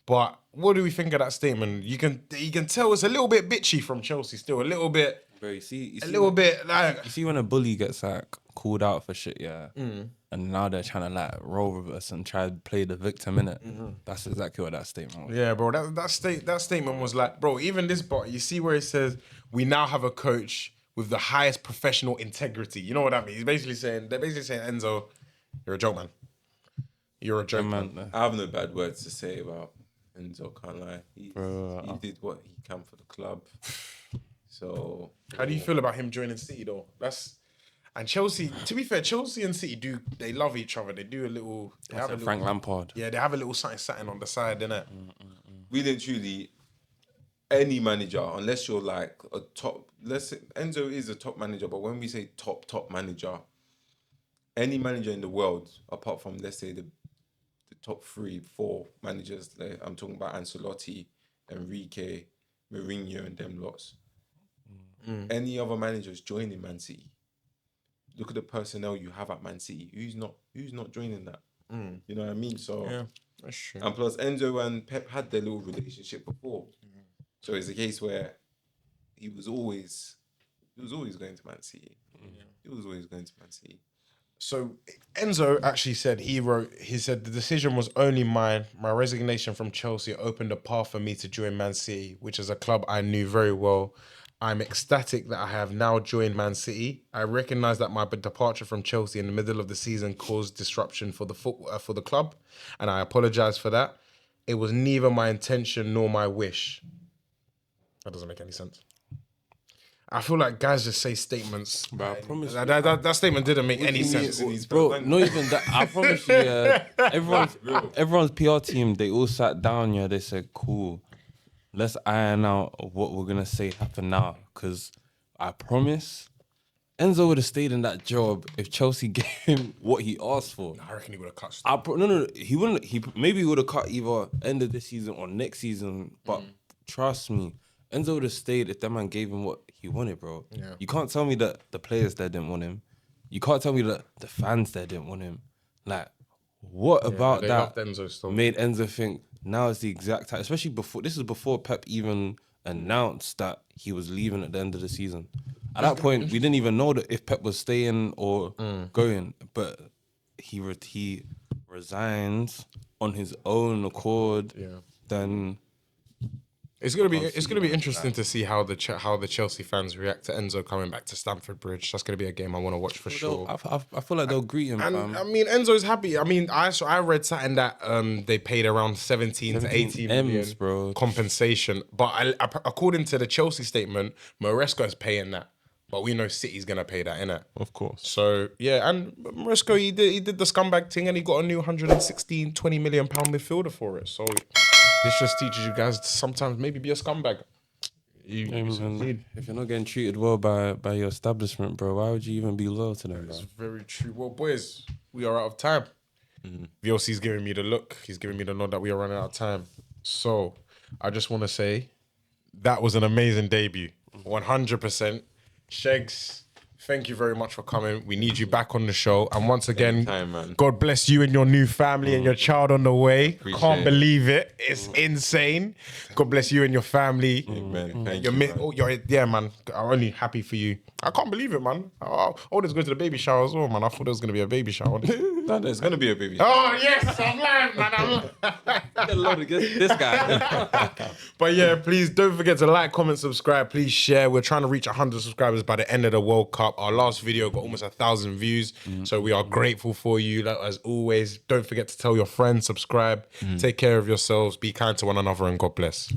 But what do we think of that statement? You can tell it's a little bit bitchy from Chelsea still, a little bit. Bro, you see You see when a bully gets like called out for shit, yeah, and now they're trying to like roll with us and try to play the victim in it. That's exactly what that statement was. Yeah, bro. That statement was like, bro. Even this, but you see where it says we now have a coach with the highest professional integrity. You know what that means? They're basically saying Enzo, you're a joke, man. You're a joke, man. I have no bad words to say about Enzo. Can't lie. He did what he can for the club. So, how do you feel about him joining City though? And Chelsea. To be fair, Chelsea and City they love each other. They do a little. They have a little, Frank Lampard. Yeah, they have a little something on the side, innit? Really and truly, any manager, unless you're like a top. Enzo is a top manager, but when we say top manager, any manager in the world, apart from let's say the top 3-4 managers, I'm talking about Ancelotti, Enrique, Mourinho, and them lots. Any other managers joining Man City, look at the personnel you have at Man City. Who's not joining that? You know what I mean? So yeah, that's true. And plus Enzo and Pep had their little relationship before. So it's a case where he was always going to Man City. He was always going to Man City. So Enzo actually said he said the decision was only mine. My resignation from Chelsea opened a path for me to join Man City, which is a club I knew very well. I'm ecstatic that I have now joined Man City. I recognise that my departure from Chelsea in the middle of the season caused disruption for the club, and I apologise for that. It was neither my intention nor my wish. That doesn't make any sense. I feel like guys just say statements. But I promise you, That statement didn't make any sense. Bro, not even that. I promise you, everyone's PR team, they all sat down, they said, cool, let's iron out what we're going to say happen now. Because I promise, Enzo would have stayed in that job if Chelsea gave him what he asked for. I reckon he would have cut. No, he wouldn't. Maybe he would have cut either end of this season or next season. But trust me, Enzo would have stayed if that man gave him what he wanted, bro. Yeah. You can't tell me that the players there didn't want him. You can't tell me that the fans there didn't want him. Like, what about they that loved Enzo still. made Enzo think now is the exact time? Especially this is before Pep even announced that he was leaving at the end of the season. At that point, we didn't even know that if Pep was staying or going. But he resigns on his own accord. Yeah. Then It's gonna be interesting to see how the Chelsea fans react to Enzo coming back to Stamford Bridge. That's gonna be a game I want to watch for sure. I feel like they'll greet him. And fam. I mean, Enzo's happy. I mean, I read something that they paid around 17 to 18 million M's, bro. compensation. But according to the Chelsea statement, Maresca's paying that. But we know City's gonna pay that, innit? of course. So yeah, and Maresca, he did the scumbag thing, and he got a new 116, 20 million pound midfielder for it. So this just teaches you guys to sometimes maybe be a scumbag. If you're not getting treated well by your establishment, bro, why would you even be loyal to them, bro? It's very true. Well, boys, we are out of time. VLC's giving me the look. He's giving me the nod that we are running out of time. So I just want to say that was an amazing debut. 100%. Shegs, thank you very much for coming. We need you back on the show. And once again, Anytime, man. God bless you and your new family and your child on the way. Can't it. believe it. It's insane. God bless you and your family. Amen. Thank You're, you, man. yeah, man. I'm only happy for you. I can't believe it, man. I wanted to go to the baby shower as well, man. I thought there was going to be a baby shower. No, there's gonna be a baby. Oh, yes, I'm lying, man. This guy. But yeah, please don't forget to like, comment, subscribe. Please share. We're trying to reach 100 subscribers by the end of the World Cup. Our last video got almost 1,000 views. So we are grateful for you. As always, don't forget to tell your friends, subscribe. Take care of yourselves. Be kind to one another and God bless.